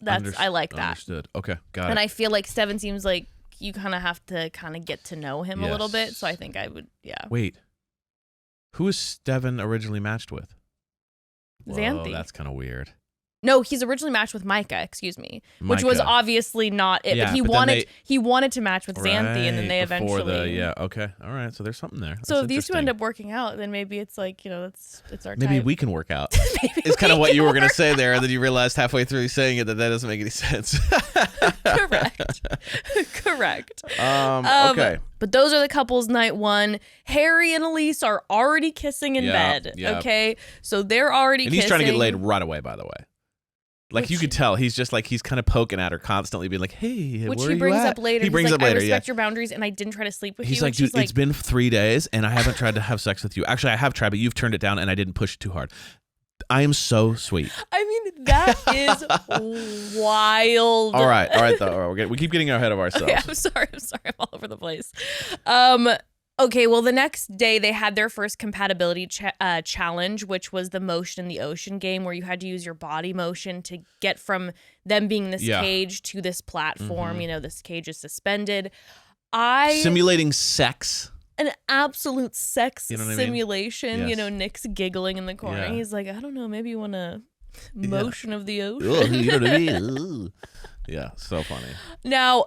I like that. Understood. Okay, got it. And I feel like Stevan seems like you kind of have to kind of get to know him a little bit. So I think I would, Wait, who is Stevan originally matched with? Xanthi. That's kind of weird. No, he's originally matched with Micah, excuse me, which was obviously not it. Yeah, but he wanted to match with Xanthi, and then they eventually. Okay, all right. So there's something there. So if these two end up working out, then maybe it's like it's our. Maybe type. we can work out. It's kind of what you were gonna say there, and then you realized halfway through saying it that doesn't make any sense. Correct. Okay. But those are the couples night one. Harry and Elys are already kissing in bed. Yep. Okay, so they're already and kissing. He's trying to get laid right away, by the way. Like you could tell, he's just like he's kind of poking at her constantly, being like, "Hey, which where he are brings you at?" up later. He brings like, up later. I respect your boundaries, and I didn't try to sleep with you. He's like, "Dude, it's been 3 days, and I haven't tried to have sex with you. Actually, I have tried, but you've turned it down, and I didn't push it too hard. I am so sweet." I mean, that is wild. All right, though. All right, we keep getting ahead of ourselves. Okay, I'm sorry. I'm all over the place. Okay, well, the next day they had their first compatibility challenge, which was the motion in the ocean game, where you had to use your body motion to get from them being this cage to this platform. Mm-hmm. This cage is suspended. Simulating sex. an absolute sex You know what I mean? simulation. You Yes. know, Nick's giggling in the corner. Yeah. He's like, I don't know, maybe you want a motion of the Ugh, ocean. you know what I mean? Ugh. Yeah, so funny. Now,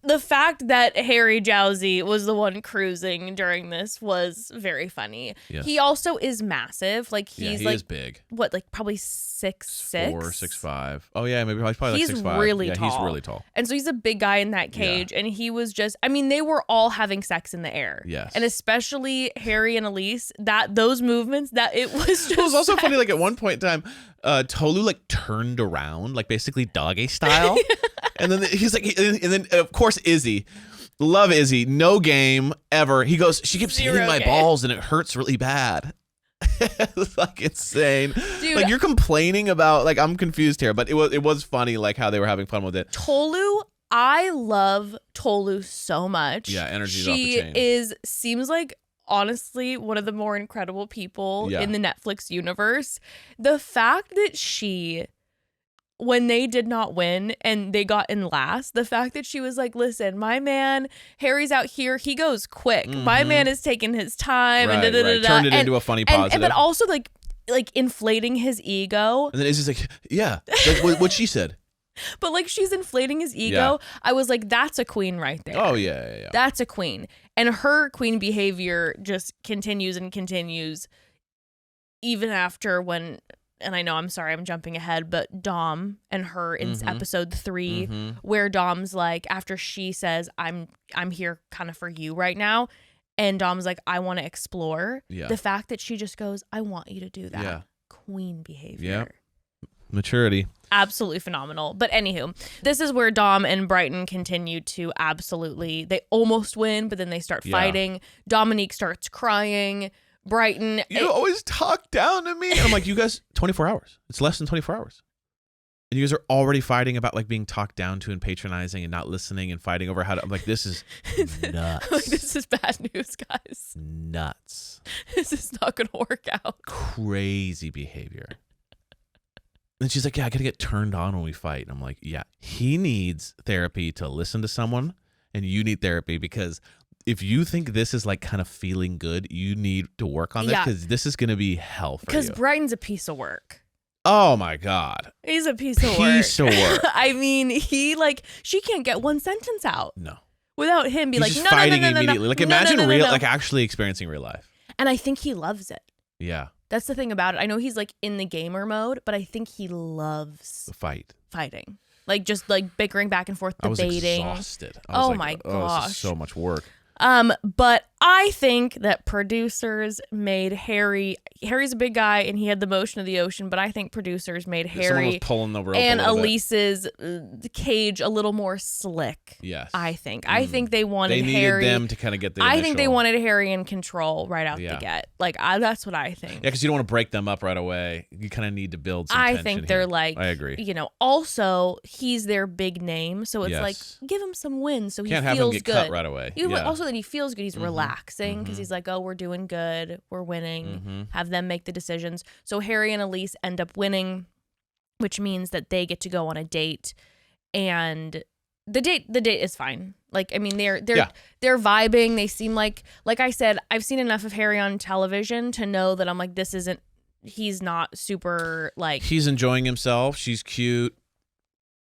the fact that Harry Jowsey was the one cruising during this was very funny. Yes. He also is massive. Like Yeah, he's he like is big. what, like probably 6'6"? 4, 6'5". Oh yeah, maybe he's probably like He's 6'5". really yeah, tall. He's really tall. And so he's a big guy in that cage, and he was just, I mean, they were all having sex in the air. Yes. And especially Harry and Elys, those movements, that it was just. It was also funny, like at one point in time, Tolu like turned around, like basically doggy style. And then he's like, and then of course Izzy. Love Izzy. No game ever. He goes, she keeps hitting my balls and it hurts really bad. It's like insane. Dude, like you're complaining about, like, I'm confused here, but it was funny, like how they were having fun with it. Tolu, I love Tolu so much. Yeah, energy's off the chain. She seems like, honestly, one of the more incredible people in the Netflix universe. The fact that she, when they did not win and they got in last, the fact that she was like, listen, my man, Harry's out here, he goes quick. My man is taking his time. Right, and da-da-da-da-da. turned it into a funny positive. But also like inflating his ego. And then Izzy's like, yeah, like what she said. But like she's inflating his ego. Yeah. I was like, that's a queen right there. Oh, yeah. That's a queen. And her queen behavior just continues and continues even after when, and I know, I'm sorry, I'm jumping ahead, but Dom and her in episode 3, where Dom's like, after she says, I'm here kind of for you right now. And Dom's like, I want to explore. Yeah. The fact that she just goes, I want you to do that. Yeah. Queen behavior. Yeah. Maturity. Absolutely phenomenal. But anywho, this is where Dom and Bryton continue to they almost win, but then they start fighting. Dominique starts crying. Bryton. You always talk down to me. And I'm like, you guys, 24 hours. It's less than 24 hours. And you guys are already fighting about like being talked down to and patronizing and not listening and fighting over how to. I'm like, this is nuts. Like, this is bad news, guys. Nuts. This is not going to work out. Crazy behavior. And she's like, yeah, I got to get turned on when we fight. And I'm like, yeah, he needs therapy to listen to someone, and you need therapy because if you think this is like kind of feeling good, you need to work on this because this is going to be hell for you. Because Bryton's a piece of work. Oh my God. He's a piece of work. Piece of work. I mean, she can't get one sentence out. No. Without him He's like, just no, fighting no, no, immediately. no, like no, imagine no, no, real, no. like actually experiencing real life. And I think he loves it. Yeah. That's the thing about it. I know he's like in the gamer mode, but I think he loves The fight. fighting. Like just like bickering back and forth, debating. I was exhausted. I was Oh like, my This is gosh. so much work. But I think that producers made Harry's a big guy and he had the motion of the ocean, but I think producers made Someone was Harry pulling the rope and a little bit. Elys's cage a little more slick. Yes. I think they wanted They needed Harry. them to kind of get the I think they initial- wanted Harry in control right out the get. Like that's what I think. Yeah, because you don't want to break them up right away. You kind of need to build some I tension think they're here. like, I agree. You know, also he's their big name, so it's like give him some wins so Can't he have feels him get good. cut right away. Also that he feels good. He's relaxing because he's like, oh, we're doing good, we're winning. Have them make the decisions. So Harry and Elys end up winning, which means that they get to go on a date, and the date is fine. Like, I mean, they're vibing. They seem like I said, I've seen enough of Harry on television to know that I'm like, he's not super like. He's enjoying himself. She's cute.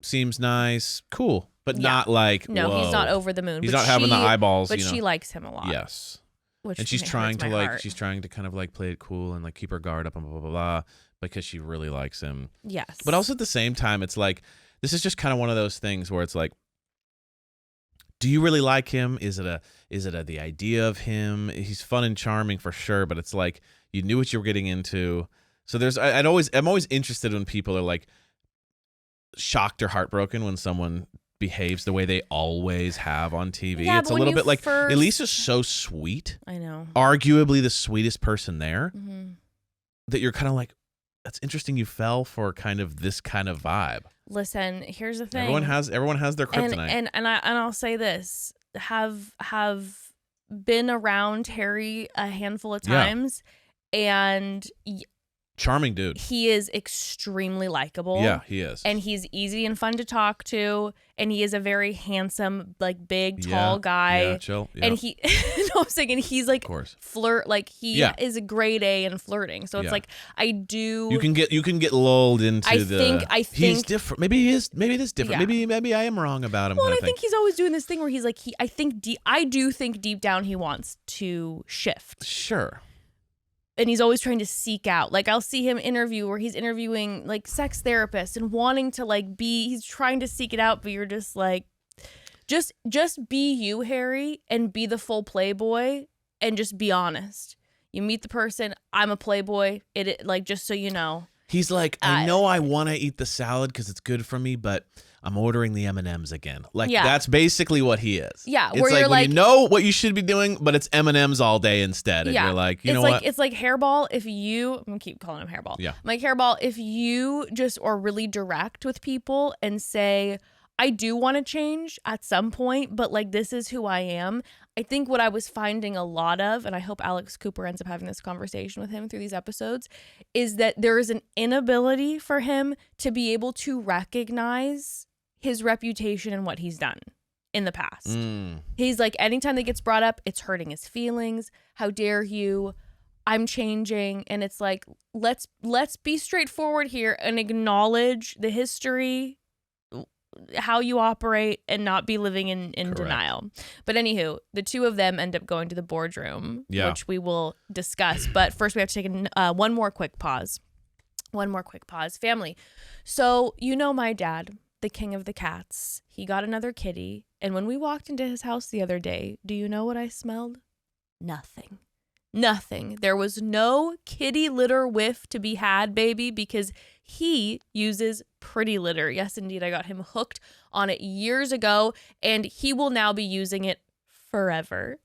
Seems nice. Cool. But not like, no, whoa. he's not over the moon. He's but not having the eyeballs. But you know. she likes him a lot. Yes. Which and she's hurts trying to my like, heart. she's trying to kind of like play it cool and like keep her guard up and blah, blah, blah, blah, because she really likes him. Yes. But also at the same time, it's like, this is just kind of one of those things where it's like, do you really like him? Is it the idea of him? He's fun and charming for sure, but it's like you knew what you were getting into. So I'm always interested when people are like shocked or heartbroken when someone behaves the way they always have on TV. Yeah, It's but a little when you bit like first- Elys is so sweet, I know. arguably the sweetest person there, Mhm. that you're kind of like, that's interesting. You fell for kind of this kind of vibe. Listen, here's the thing. Everyone has their kryptonite. And I'll say this: have been around Harry a handful of times, and Charming dude. He is extremely likable. Yeah, he is. And he's easy and fun to talk to. And he is a very handsome, like big, tall guy. Yeah, chill. Yeah. And he, no, I'm saying, and he's like flirt, like he is a grade A in flirting. So it's like I do. You can get lulled into I think he's different. Maybe it is different. Yeah. Maybe I am wrong about him. Well, I think he's always doing this thing where he's like I do think deep down he wants to shift. Sure. And he's always trying to seek out. Like I'll see him interview where he's interviewing like sex therapists and wanting to like he's trying to seek it out, but you're just like, just be you, Harry, and be the full playboy and just be honest. You meet the person, I'm a playboy. It like, just so you know. He's like, I know I want to eat the salad because it's good for me, but I'm ordering the M&Ms again. Like that's basically what he is. Yeah, it's where like you're when like, you know what you should be doing, but it's M&Ms all day instead. And you're like, you know what? It's like Hairball. If you, I'm gonna keep calling him Hairball. Yeah, like Hairball. If you just are really direct with people and say, I do want to change at some point, but like this is who I am. I think what I was finding a lot of, and I hope Alex Cooper ends up having this conversation with him through these episodes, is that there is an inability for him to be able to recognize his reputation and what he's done in the past. He's like, anytime that gets brought up, it's hurting his feelings. How dare you? I'm changing. And it's like, let's be straightforward here and acknowledge the history, how you operate, and not be living in denial. But anywho, the two of them end up going to the boardroom, which we will discuss. But first we have to take one more quick pause. Family. So you know my dad, the king of the cats. He got another kitty. And when we walked into his house the other day, do you know what I smelled? Nothing. There was no kitty litter whiff to be had, baby, because he uses Pretty Litter. Yes, indeed. I got him hooked on it years ago, and he will now be using it forever.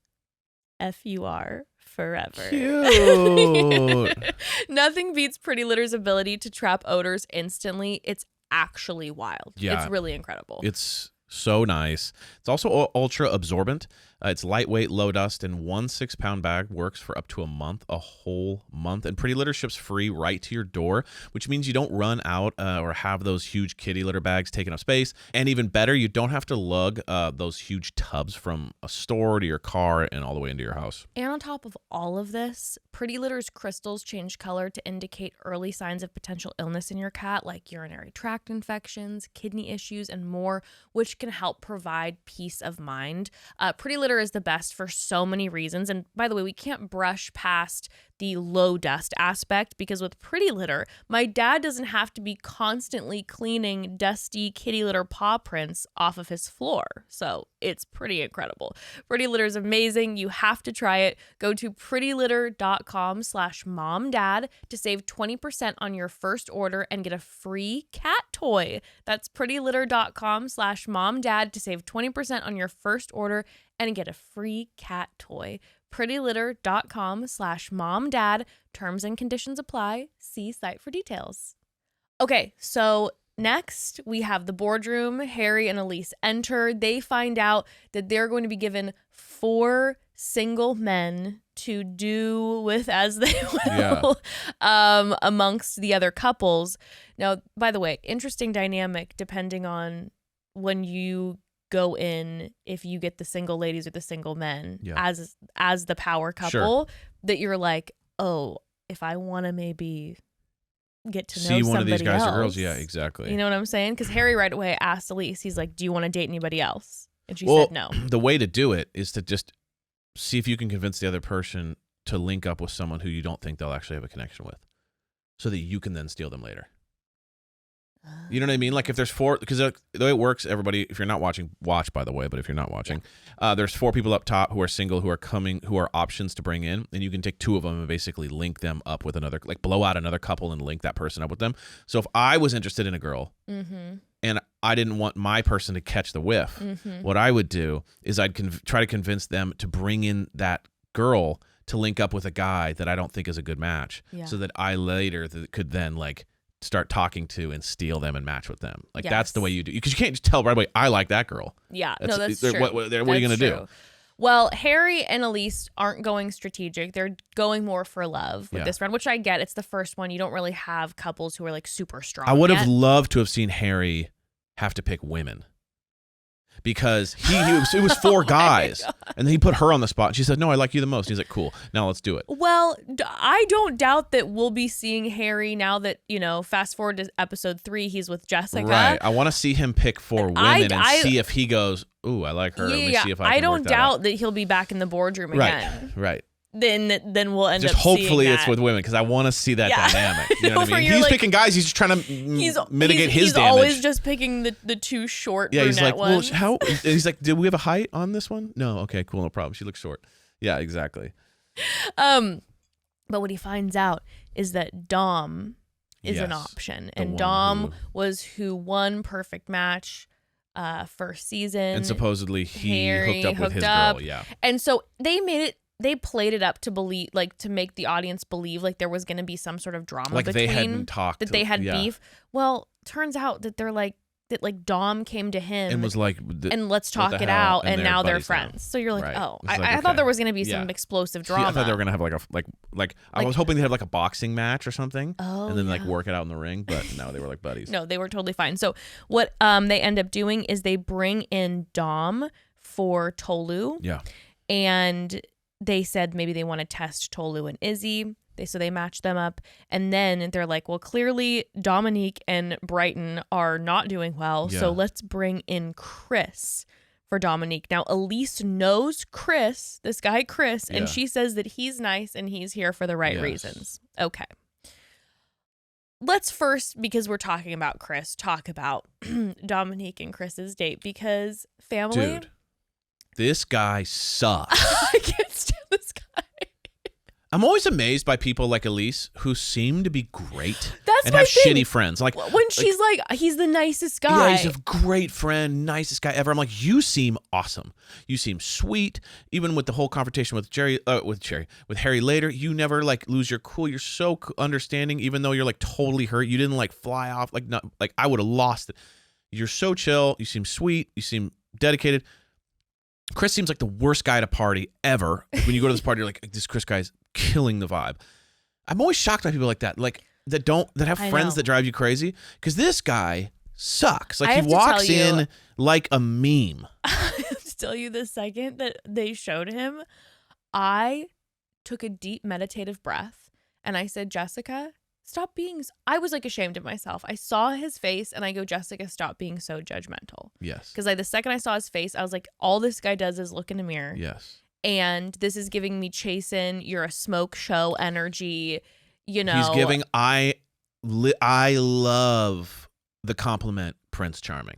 F-U-R. Forever. Cute. Nothing beats Pretty Litter's ability to trap odors instantly. It's actually wild. Yeah. It's really incredible. It's so nice. It's also ultra absorbent. It's lightweight, low dust, and 1 6-pound bag works for up to a whole month. And Pretty Litter ships free right to your door, which means you don't run out or have those huge kitty litter bags taking up space. And even better, you don't have to lug those huge tubs from a store to your car and all the way into your house. And on top of all of this, Pretty Litter's crystals change color to indicate early signs of potential illness in your cat, like urinary tract infections, kidney issues, and more, which can help provide peace of mind. Pretty Litter is the best for so many reasons. And by the way, we can't brush past the low dust aspect, because with Pretty Litter, my dad doesn't have to be constantly cleaning dusty kitty litter paw prints off of his floor. So it's pretty incredible. Pretty Litter is amazing. You have to try it. Go to prettylitter.com/momdad to save 20% on your first order and get a free cat toy. That's prettylitter.com/momdad to save 20% on your first order and get a free cat toy. prettylitter.com/momdad. Terms and conditions apply. See site for details. Okay, so next we have the boardroom. Harry and Elys enter. They find out that they're going to be given 4 single men to do with as they will amongst the other couples. Now, by the way, interesting dynamic depending on when you go in, if you get the single ladies or the single men as the power couple, that you're like, oh, if I want to maybe get to know somebody one of these guys else, or girls, yeah, exactly. You know what I'm saying? Because Harry right away asked Elys, he's like, do you want to date anybody else? And she said no. The way to do it is to just see if you can convince the other person to link up with someone who you don't think they'll actually have a connection with, so that you can then steal them later. You know what I mean? Like if there's 4, because the way it works, everybody, if you're not watching, watch, by the way, but if you're not watching, there's 4 people up top who are single, who are options to bring in, and you can take 2 of them and basically link them up with another, like blow out another couple and link that person up with them. So if I was interested in a girl and I didn't want my person to catch the whiff, what I would do is I'd try to convince them to bring in that girl to link up with a guy that I don't think is a good match, so that I later could then like start talking to and steal them and match with them. Like that's the way you do, because you can't just tell right away, I like that girl. Yeah, no, that's true. What are you going to do? Well, Harry and Elys aren't going strategic. They're going more for love with this round, which I get. It's the first one. You don't really have couples who are like super strong. I would have loved to have seen Harry have to pick women. Because it was 4 guys, and then he put her on the spot. And she said, "No, I like you the most." He's like, "Cool, now let's do it." Well, I don't doubt that we'll be seeing Harry now that, fast forward to episode 3, he's with Jessica. Right. I want to see him pick 4 women and see if he goes, "Ooh, I like her." Let me see if I can don't work doubt that he'll be back in the boardroom again. Right. Then we'll end just up seeing hopefully that. it's with women because I want to see that dynamic. You know what I mean? you're He's like- picking guys. He's just trying to mitigate his He's damage. always just picking the 2 short brunette he's like, ones. well, how? And he's like, did we have a height on this one? No. Okay, cool, no problem. She looks short. Yeah, exactly. But what he finds out is that Dom is an option, and Dom was who won Perfect Match first season, and supposedly he Harry hooked up with his up. girl. Yeah. And so they played it up to believe, like, to make the audience believe like there was going to be some sort of drama Like between, they hadn't talked. that they had beef. Well, turns out that they're like that, like Dom came to him and was like, and let's talk it hell? out, and now they're buddies now. friends. So you're like, Right. oh, It's I like, thought okay. there was going to be Yeah. some explosive See, drama. I thought they were gonna have like I was hoping they'd have like a boxing match or something, and then like work it out in the ring. But no, they were like buddies. No, they were totally fine. So what they end up doing is they bring in Dom for Tolu. Yeah. And they said maybe they want to test Tolu and Izzy. So they matched them up. And then they're like, well, clearly Dominique and Bryton are not doing well. Yeah. So let's bring in Chris for Dominique. Now, Elys knows Chris, this guy Chris, and she says that he's nice and he's here for the right reasons. Okay. Let's first, because we're talking about Chris, talk about Dominique and Chris's date, because family. Dude, this guy sucks. I can't stand this guy. I'm always amazed by people like Elys who seem to be great That's and my have thing. shitty friends. Like when she's like, he's the nicest guy. Yeah, he's a great friend, nicest guy ever. I'm like, you seem awesome. You seem sweet. Even with the whole confrontation with Harry later, you never like lose your cool. You're so understanding, even though you're like totally hurt. You didn't like fly off. Like I would have lost it. You're so chill. You seem sweet. You seem dedicated. Chris seems like the worst guy at a party ever. Like, when you go to this party, you're like, this Chris guy's killing the vibe. I'm always shocked by people like that, like that have friends that drive you crazy. Because this guy sucks. Like he walks in like a meme. I have to tell you, the second that they showed him, I took a deep meditative breath and I said, Jessica, stop being. I was like ashamed of myself. I saw his face and I go, Jessica, stop being so judgmental. Yes. Because the second I saw his face, I was like, all this guy does is look in a mirror. Yes. And this is giving me Chasen, you're a smoke show energy, He's giving, I love the compliment Prince Charming.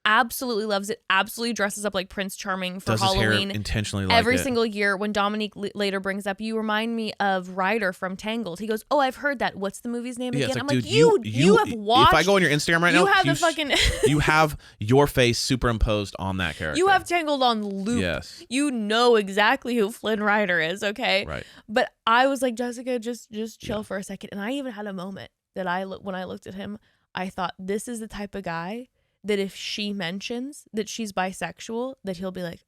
Absolutely loves it. Absolutely dresses up like Prince Charming for Does Halloween. his hair intentionally like every it. single year. When Dominique later brings up, you remind me of Ryder from Tangled. He goes, oh, I've heard that. What's the movie's name again? It's I'm dude, like, you have watched. If I go on your Instagram right now, you have a fucking. you have your face superimposed on that character. You have Tangled on loop. Yes. You know exactly who Flynn Ryder is, okay? Right. But I was like, Jessica, just chill for a second. And I even had a moment that when I looked at him, I thought, this is the type of guy that if she mentions that she's bisexual, that he'll be like,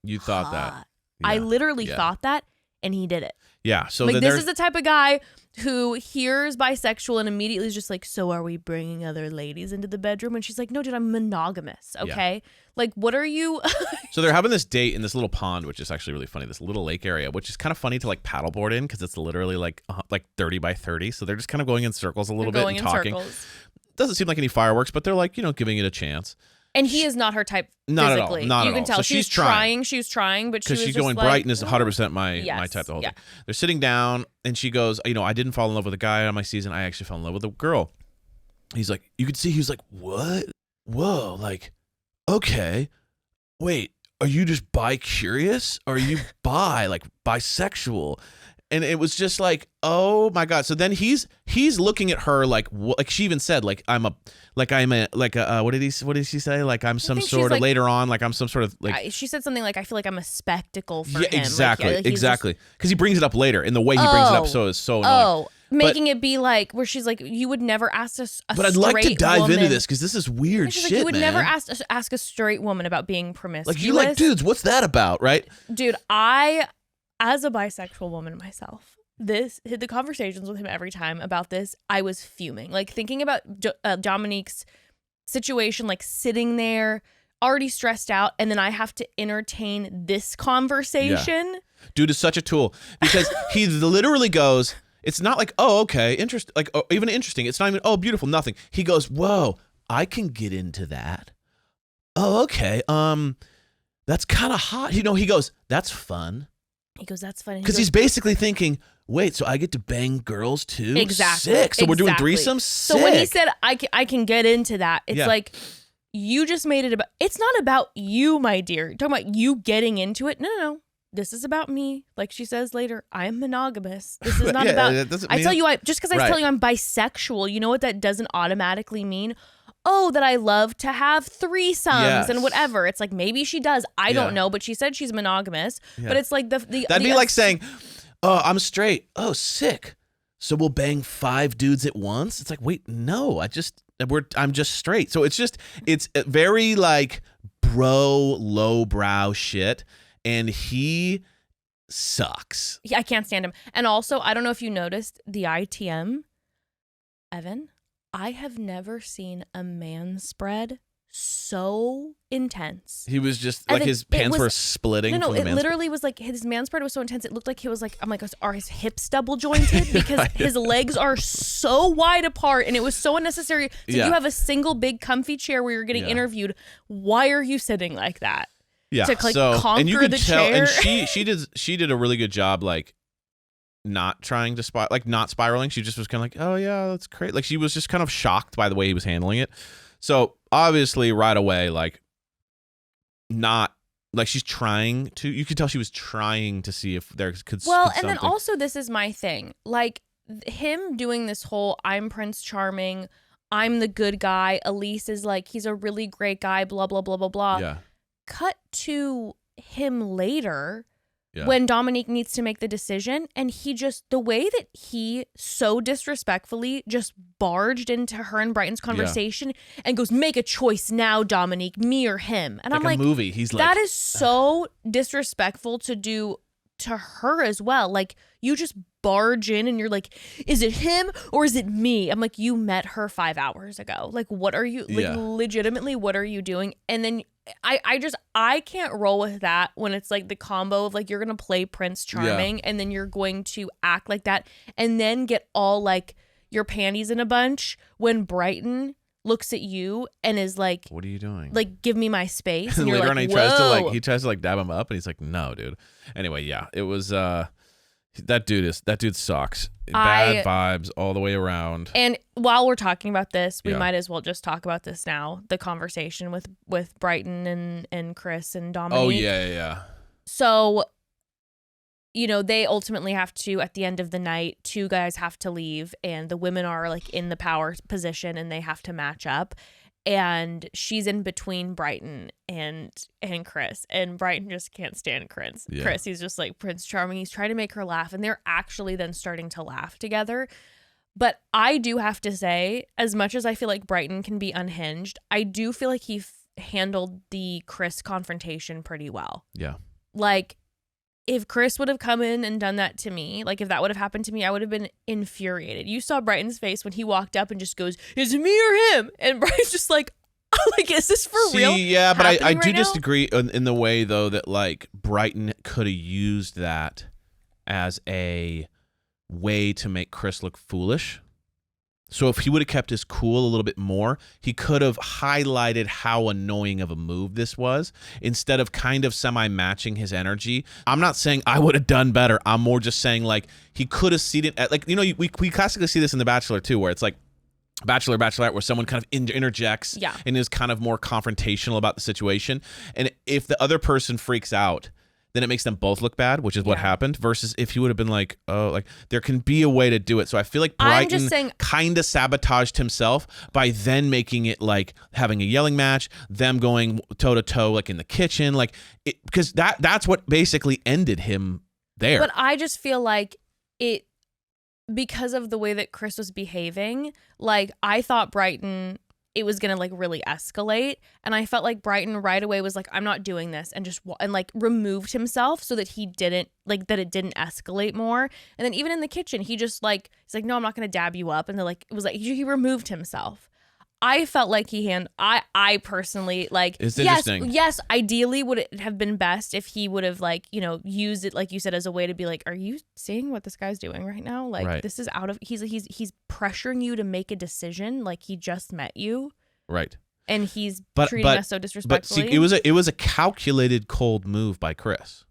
you thought that. Yeah. I literally Yeah. thought that, and he did it. Yeah. So like, then this is the type of guy who hears bisexual and immediately is just like, so are we bringing other ladies into the bedroom? And she's like, no, dude, I'm monogamous. Okay. Like, what are you? So they're having this date in this little pond, which is actually really funny. This little lake area, which is kind of funny to like paddleboard in because it's literally like 30 by 30. So they're just kind of going in circles a little bit and talking. Circles. Doesn't seem like any fireworks, but they're like, giving it a chance. And he is not her type Not physically. at all. Not you at can all. tell So she's trying. She was trying, but she was because she's just going, like, Bryton is 100% my type the whole yeah. thing. They're sitting down and she goes, I didn't fall in love with a guy on my season. I actually fell in love with a girl. He's like, you could see he was like, what? Whoa, like, okay. Wait, are you just bi-curious? Or are you bisexual? And it was just like, oh my God. So then he's looking at her like she even said like what did she say? Like I'm some sort of like, later on, like I'm some sort of like she said something like I feel like I'm a spectacle for him. Exactly. Like, exactly. Because he brings it up later and the way he brings it up is so annoying. making it be like where she's like, you would never ask a straight But I'd like to dive woman. into this because this is weird She's shit, like, you would man. never ask a straight woman about being promiscuous. Like, you like dudes. What's that about, right? Dude, I, as a bisexual woman myself, the conversations with him every time about this, I was fuming. Like, thinking about Dominique's situation, like sitting there already stressed out, and then I have to entertain this conversation. Yeah. Dude is such a tool because he literally goes, it's not like, oh, okay, interesting, like, oh, even interesting. It's not even, oh, beautiful, nothing. He goes, whoa, I can get into that. Oh, okay. That's kind of hot. You know, he goes, that's fun. He goes, that's funny. Because he's basically thinking, wait, so I get to bang girls too? Exactly. Sick. So we're doing Exactly. threesomes? Sick. So when he said, I can get into that, it's Yeah. like, you just made it about, it's not about you, my dear. You're talking about you getting into it. No. This is about me. Like she says later, I am monogamous. This is not Yeah, about, that doesn't I tell mean- you, just because I Right. tell you I'm bisexual, you know what that doesn't automatically mean? Oh, that I love to have threesomes Yes. and whatever. It's like, maybe she does. I Yeah. don't know, but she said she's monogamous. Yeah. But it's like That'd be like saying, oh, I'm straight. Oh, sick. So we'll bang 5 dudes at once? It's like, wait, no, I'm just straight. So it's very like lowbrow shit. And he sucks. I can't stand him. And also, I don't know if you noticed the ITM, Evan, I have never seen a man spread so intense. He was just And like then his it pants was- were splitting. No, from the it man's- literally was like his man spread was so intense. It looked like he was like, I'm like, are his hips double jointed? Because his legs are so wide apart and it was so unnecessary. So Yeah. you have a single big comfy chair where you're getting Yeah. interviewed. Why are you sitting like that? Yeah. to, like, so, and you conquer could the tell, chair. and she did a really good job, like not trying to not spiraling. She just was kind of like, oh yeah, that's great. Like she was just kind of shocked by the way he was handling it. So obviously, right away, like not like she's trying to. You could tell she was trying to see if there could. Well, could and then something- also this is my thing. Like him doing this whole I'm Prince Charming, I'm the good guy. Elys is like, he's a really great guy, blah, blah, blah, blah, blah. yeah, Cut to him later yeah. when Dominique needs to make the decision. And he just, the way that he so disrespectfully just barged into her and Bryton's conversation and goes, make a choice now, Dominique, me or him. And like I'm a like, movie. He's like, that is so disrespectful to do to her as well. Like, you just barge in and you're like, is it him or is it me? I'm like, you met her 5 hours ago. Like, what are you, like, Yeah. legitimately, what are you doing? And then I can't roll with that when it's like the combo of like, you're going to play Prince Charming and then you're going to act like that and then get all like your panties in a bunch when Bryton looks at you and is like, what are you doing? like, give me my space. And And you're later like, on, whoa. he tries to like dab him up, and he's like, "No, dude." Anyway, yeah, it was that dude sucks. Bad vibes all the way around. And while we're talking about this, we Yeah. might as well just talk about this now. The conversation with Bryton and Chris and Dominique. Oh yeah. So, you know, they ultimately have to, at the end of the night, 2 guys have to leave and the women are like in the power position and they have to match up. And she's in between Bryton and Chris. And Bryton just can't stand Chris. Yeah. Chris, he's just like Prince Charming. He's trying to make her laugh. And they're actually then starting to laugh together. But I do have to say, as much as I feel like Bryton can be unhinged, I do feel like he handled the Chris confrontation pretty well. Yeah. Like, if Chris would have come in and done that to me, like if that would have happened to me, I would have been infuriated. You saw Bryton's face when he walked up and just goes, is it me or him? And Bryton's just like, is this for real? Yeah, but I happening do right now? disagree in the way though that like Bryton could have used that as a way to make Chris look foolish. So if he would have kept his cool a little bit more, he could have highlighted how annoying of a move this was instead of kind of semi-matching his energy. I'm not saying I would have done better. I'm more just saying like he could have seen it. Like, you know, we classically see this in The Bachelor too, where it's like Bachelor, Bachelorette, where someone kind of interjects and is kind of more confrontational about the situation. And if the other person freaks out, then it makes them both look bad, which is what happened, versus if he would have been like, oh, like there can be a way to do it. So I feel like Bryton kind of sabotaged himself by then making it like having a yelling match, them going toe to toe, like in the kitchen, like because that's what basically ended him there. But I just feel like because of the way that Chris was behaving, like I thought Bryton, it was gonna like really escalate, and I felt like Bryton right away was like, I'm not doing this, and like removed himself so that he didn't like that it didn't escalate more. And then even in the kitchen, he just like he's like, no, I'm not gonna dab you up, and they're like, it was like he removed himself. I felt like I personally like, it's interesting. Yes, ideally would it have been best if he would have like, you know, used it, like you said, as a way to be like, are you seeing what this guy's doing right now? Like, this is out of, he's pressuring you to make a decision. Like, he just met you. Right. And he's treating us so disrespectfully. But see, it was a calculated cold move by Chris.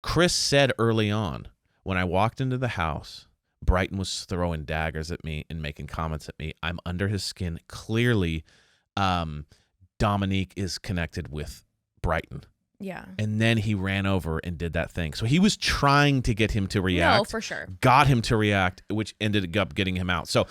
Chris said early on, when I walked into the house, Bryton was throwing daggers at me and making comments at me. I'm under his skin. Clearly, Dominique is connected with Bryton. Yeah. And then he ran over and did that thing. So he was trying to get him to react. No, for sure. Got him to react, which ended up getting him out. So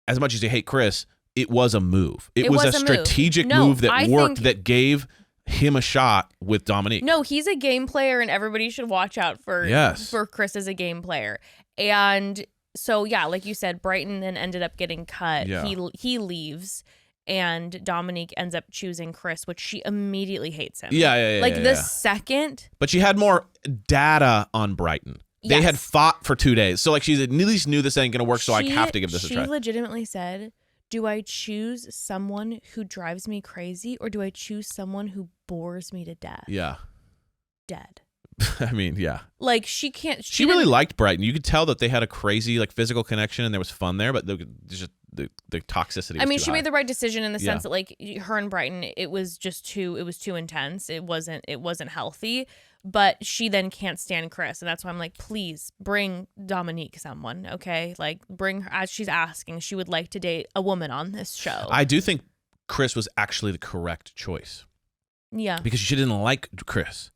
as much as you hate Chris, it was a move. It was a strategic move that worked, that gave him a shot with Dominique. No, he's a game player, and everybody should watch out for Chris as a game player. And so, yeah, like you said, Bryton then ended up getting cut. Yeah. He leaves, and Dominique ends up choosing Chris, which she immediately hates him. Yeah. Like the second. But she had more data on Bryton. They had fought for 2 days. So, like, she at least knew this ain't going to work, so I have to give this a try. She legitimately said, do I choose someone who drives me crazy, or do I choose someone who bores me to death? Yeah. Dead. I mean, yeah. Like, she can't. She really liked Bryton. You could tell that they had a crazy, like, physical connection, and there was fun there, but the toxicity was I mean, too she high. made the right decision in the sense that, like, her and Bryton, it was too intense. It wasn't healthy. But she then can't stand Chris, and that's why I'm like, please bring Dominique someone, okay? Like, bring her, as she's asking. She would like to date a woman on this show. I do think Chris was actually the correct choice. Yeah. Because she didn't like Chris,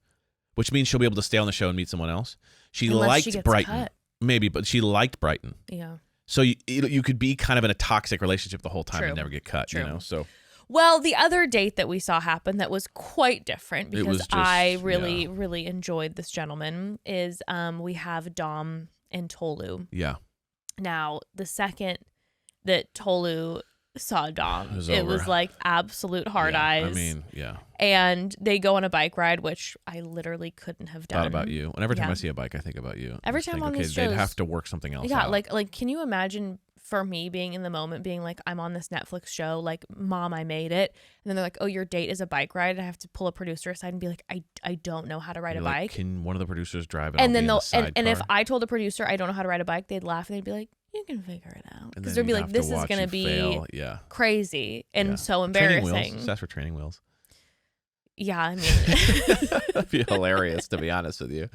which means she'll be able to stay on the show and meet someone else. Unless liked she gets Bryton. cut. Maybe, but she liked Bryton. Yeah. So you could be kind of in a toxic relationship the whole time and never get cut, True. you know? So. Well, the other date that we saw happen that was quite different, because I really, really enjoyed this gentleman, is we have Dom and Tolu. Yeah. Now, the second that Tolu saw Dom, it was like absolute hard eyes. I mean, yeah. And they go on a bike ride, which I literally couldn't have done. Thought about you. And every time I see a bike, I think about you. Every time on these shows, they'd have to work something else out. like can you imagine for me being in the moment, being like, I'm on this Netflix show, like, Mom, I made it. And then they're like, oh, your date is a bike ride. And I have to pull a producer aside and be like, I don't know how to ride a bike. Can one of the producers drive it? And then and if I told a producer I don't know how to ride a bike, they'd laugh and they'd be like, you can figure it out. Because they'd be like, this is going to be crazy and so embarrassing. Training wheels. That's for training wheels. Yeah, I mean. That'd be hilarious, to be honest with you.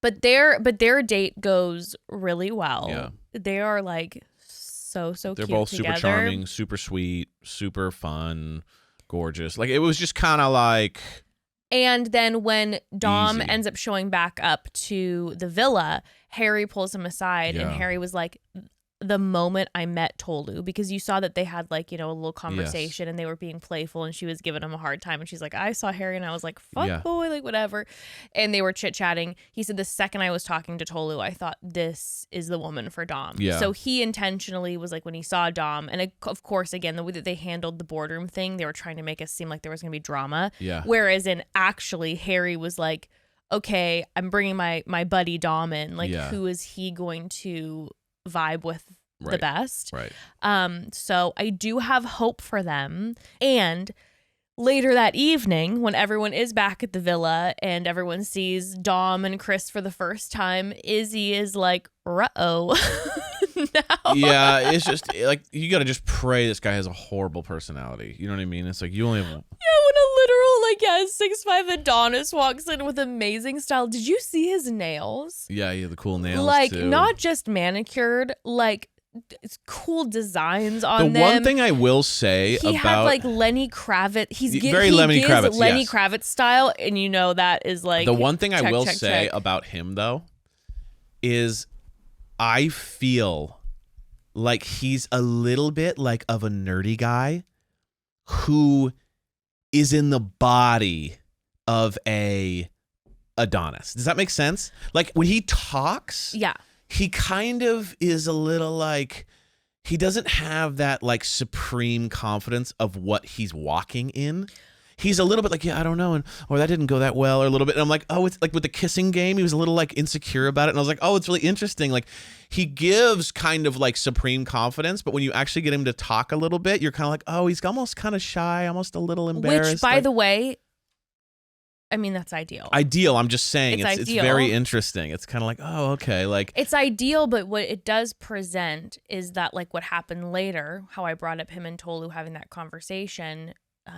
But their date goes really well. Yeah. They are like so They're cute both together. super charming, super sweet, super fun, gorgeous. Like, it was just kind of like. And then when Dom Easy. ends up showing back up to the villa, Harry pulls him aside, and Harry was like, the moment I met Tolu, because you saw that they had, like, you know, a little conversation and they were being playful, and she was giving him a hard time, and she's like, I saw Harry and I was like, fuck boy, like, whatever. And they were chit-chatting. He said, the second I was talking to Tolu, I thought, this is the woman for Dom. Yeah. So he intentionally was like, when he saw Dom, and of course, again, the way that they handled the boardroom thing, they were trying to make us seem like there was going to be drama. Yeah. Whereas actually, Harry was like, okay, I'm bringing my buddy Dom in. Like, who is he going to vibe with the best? Right. So I do have hope for them. And later that evening, when everyone is back at the villa and everyone sees Dom and Chris for the first time, Izzy is like, ruh-oh. No. Yeah, it's just like, you gotta just pray this guy has a horrible personality. You know what I mean? It's like, you only have. Yeah, when a literal 6'5" Adonis walks in with amazing style. Did you see his nails? Yeah, the cool nails. Like, too. not just manicured, like, it's cool designs on them. The one thing I will say he had like Lenny Kravitz. He gives Lenny Kravitz style, and you know that is like the one thing I will say about him though is I feel like he's a little bit like of a nerdy guy who is in the body of a Adonis. Does that make sense? Like, when he talks, he kind of is a little like, he doesn't have that like supreme confidence of what he's walking in. He's a little bit like, yeah, I don't know, or that didn't go that well, or a little bit. And I'm like, oh, it's like with the kissing game, he was a little like insecure about it. And I was like, oh, it's really interesting. Like he gives kind of like supreme confidence, but when you actually get him to talk a little bit, you're kind of like, oh, he's almost kind of shy, almost a little embarrassed. Which, by the way, I mean, that's ideal. Ideal. I'm just saying it's very interesting. It's kind of like, oh, okay. Like it's ideal, but what it does present is that like what happened later, how I brought up him and Tolu having that conversation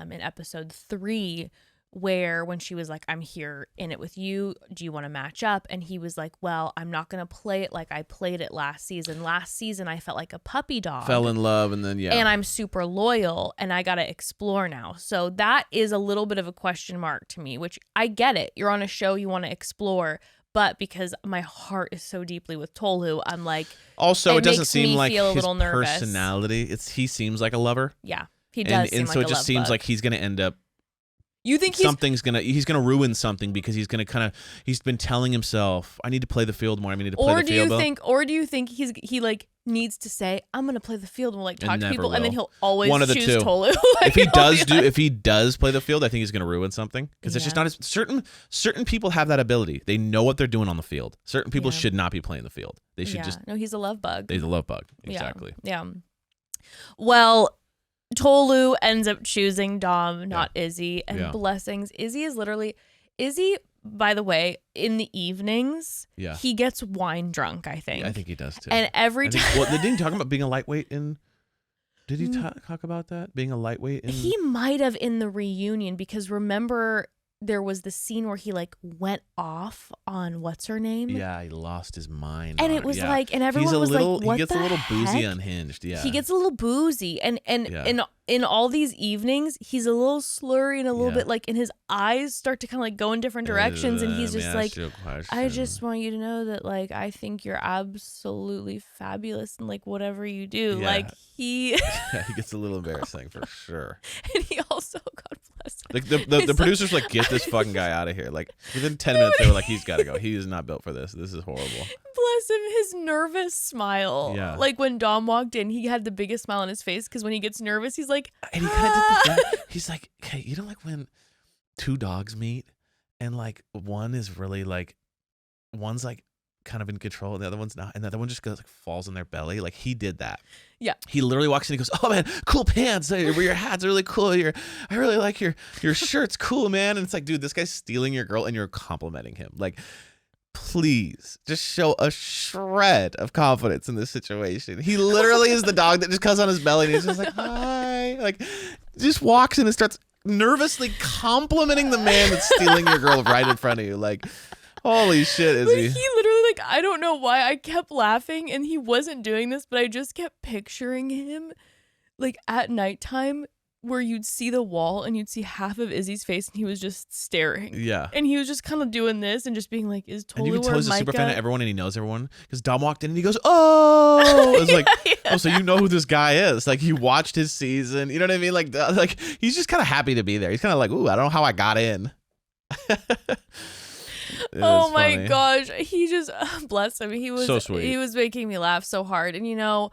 in episode 3, where when she was like, I'm here in it with you. Do you want to match up? And he was like, well, I'm not going to play it like I played it last season. Last season, I felt like a puppy dog. Fell in love and then, yeah. And I'm super loyal and I got to explore now. So that is a little bit of a question mark to me, which I get it. You're on a show, you want to explore. But because my heart is so deeply with Tolu, I'm like, also, it doesn't seem like his nervous. personality. He seems like a lover. Yeah. He does seem and like so a it just love seems bug. like he's going to end up. You think he's gonna ruin something because he's been telling himself, I need to play the field more. I need to play the field. Or do you think he like needs to say, I'm gonna play the field and we'll like talk to people, and then he'll always one of the choose two. Tolu. If he does play the field, I think he's gonna ruin something because it's just not as certain people have that ability. They know what they're doing on the field. Certain people should not be playing the field. They should just no. He's a love bug. He's a love bug. Exactly. Yeah. Well, Tolu ends up choosing Dom, not Izzy, and blessings. Izzy, by the way, in the evenings, he gets wine drunk, I think. Yeah, I think he does too. And every time... Well, they didn't talk about being a lightweight in... Did he talk about that? Being a lightweight in... He might have in the reunion, because remember... There was the scene where he like went off on what's her name? Yeah, he lost his mind. And it was like, and everyone was like, what the heck? He gets a little boozy, unhinged. Yeah, he gets a little boozy, and in all these evenings, he's a little slurry and a little bit like, and his eyes start to kind of like go in different directions, and he's just like, I just want you to know that like I think you're absolutely fabulous, and like whatever you do, like he gets a little embarrassing for sure. And he also, God bless him. Like the producers like, get this fucking guy out of here. Like within 10 minutes they were like, he's got to go. He is not built for this. This is horrible. Bless him, his nervous smile. Yeah. Like when Dom walked in, he had the biggest smile on his face because when he gets nervous, he's like, and he kind of did the, he's like, okay, you know, like when two dogs meet and like one is really like, one's like kind of in control and the other one's not, and the other one just goes like falls in their belly. Like he did that. Yeah. He literally walks in and he goes, oh man, cool pants. Your hat's really cool. I really like your shirt's cool, man. And it's like, dude, this guy's stealing your girl and you're complimenting him. Like, please just show a shred of confidence in this situation. He literally is the dog that just comes on his belly and he's just like, hi. Like, just walks in and starts nervously complimenting the man that's stealing your girl right in front of you. Like, holy shit, Izzy. He literally, like, I don't know why I kept laughing and he wasn't doing this, but I just kept picturing him like at nighttime where you'd see the wall and you'd see half of Izzy's face and he was just staring. Yeah. And he was just kind of doing this and just being like, is Tolu or Micah? And you can tell he's a super fan of everyone and he knows everyone because Dom walked in and he goes, oh! It's like, oh, so you know who this guy is. Like, he watched his season. You know what I mean? Like he's just kind of happy to be there. He's kind of like, ooh, I don't know how I got in. Oh my gosh. He just, bless him. He was so sweet. He was making me laugh so hard. And you know,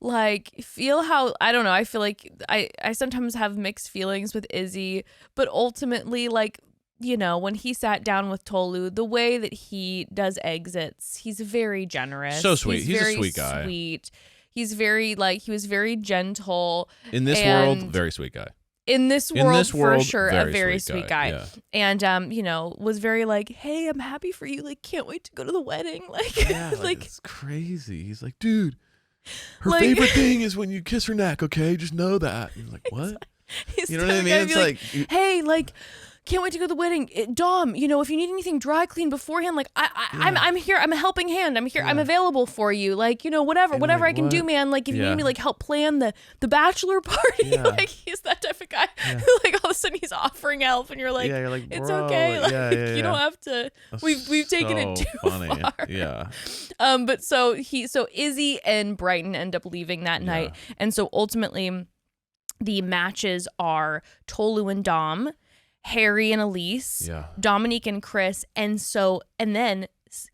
like, feel how, I don't know, I feel like I sometimes have mixed feelings with Izzy, but ultimately, like, you know, when he sat down with Tolu, the way that he does exits, he's very generous. So sweet. He's a sweet guy. Sweet. He's very, like, he was very gentle. In this world, very sweet guy. In this world, for sure, a very sweet guy. Yeah. And, you know, was very like, hey, I'm happy for you. Like, can't wait to go to the wedding. Like, yeah, like it's crazy. He's like, dude, her favorite thing is when you kiss her neck, okay? Just know that. And you're like, what? You know what I mean? It's like, hey, like, can't wait to go to the wedding. Dom, you know, if you need anything dry cleaned beforehand, like I'm here. I'm a helping hand. I'm here. Yeah. I'm available for you. Like, you know, whatever like, I can do, man. Like, if you need me, like, help plan the bachelor party, like, he's that type of guy who, like, all of a sudden he's offering help, and you're like, it's okay. Like, you don't have to. We've taken it too far. Yeah. But so Izzy and Bryton end up leaving that night, and so ultimately, the matches are Tolu and Dom, Harry and Elys, Dominique and Chris, and then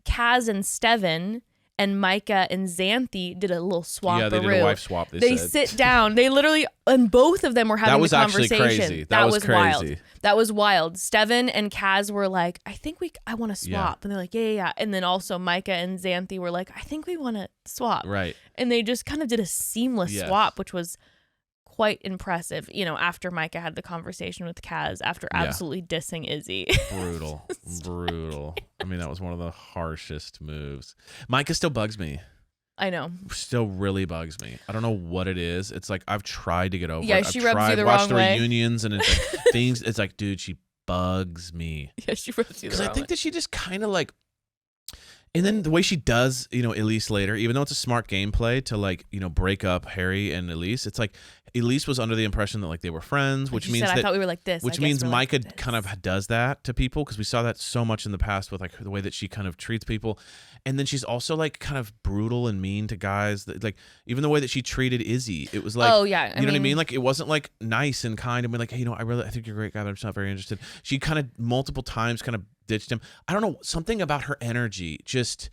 Kaz and Stevan, and Micah and Xanthi did a little swap. Yeah, they did a wife swap. They said. sit down. They literally, and both of them were having That was the actually conversation. crazy. That was wild. crazy. That was wild. Stevan and Kaz were like, I want to swap. And they're like, yeah. And then also Micah and Xanthi were like, I think we want to swap. Right. And they just kind of did a seamless swap, which was quite impressive, after Micah had the conversation with Kaz after absolutely dissing Izzy. Brutal. I mean, that was one of the harshest moves. Micah still bugs me. I know. Still really bugs me. I don't know what it is. It's like I've tried to get over it. Yeah, she rubs you the wrong way. Watched the reunions and it's like things. It's like, dude, she bugs me. Yeah, she rubs you the wrong way. Because I think that she just kind of like, and then the way she does, Elys later, even though it's a smart gameplay to break up Harry and Elys, it's like Elys was under the impression that like they were friends, which means I thought we were like this. Which means Micah kind of does that to people because we saw that so much in the past with like the way that she kind of treats people, and then she's also like kind of brutal and mean to guys. Like even the way that she treated Izzy, it was like, oh yeah, you know what I mean? Like it wasn't like nice and kind and be like, hey, I think you're a great guy, but I'm just not very interested. She kind of multiple times kind of ditched him. I don't know, something about her energy just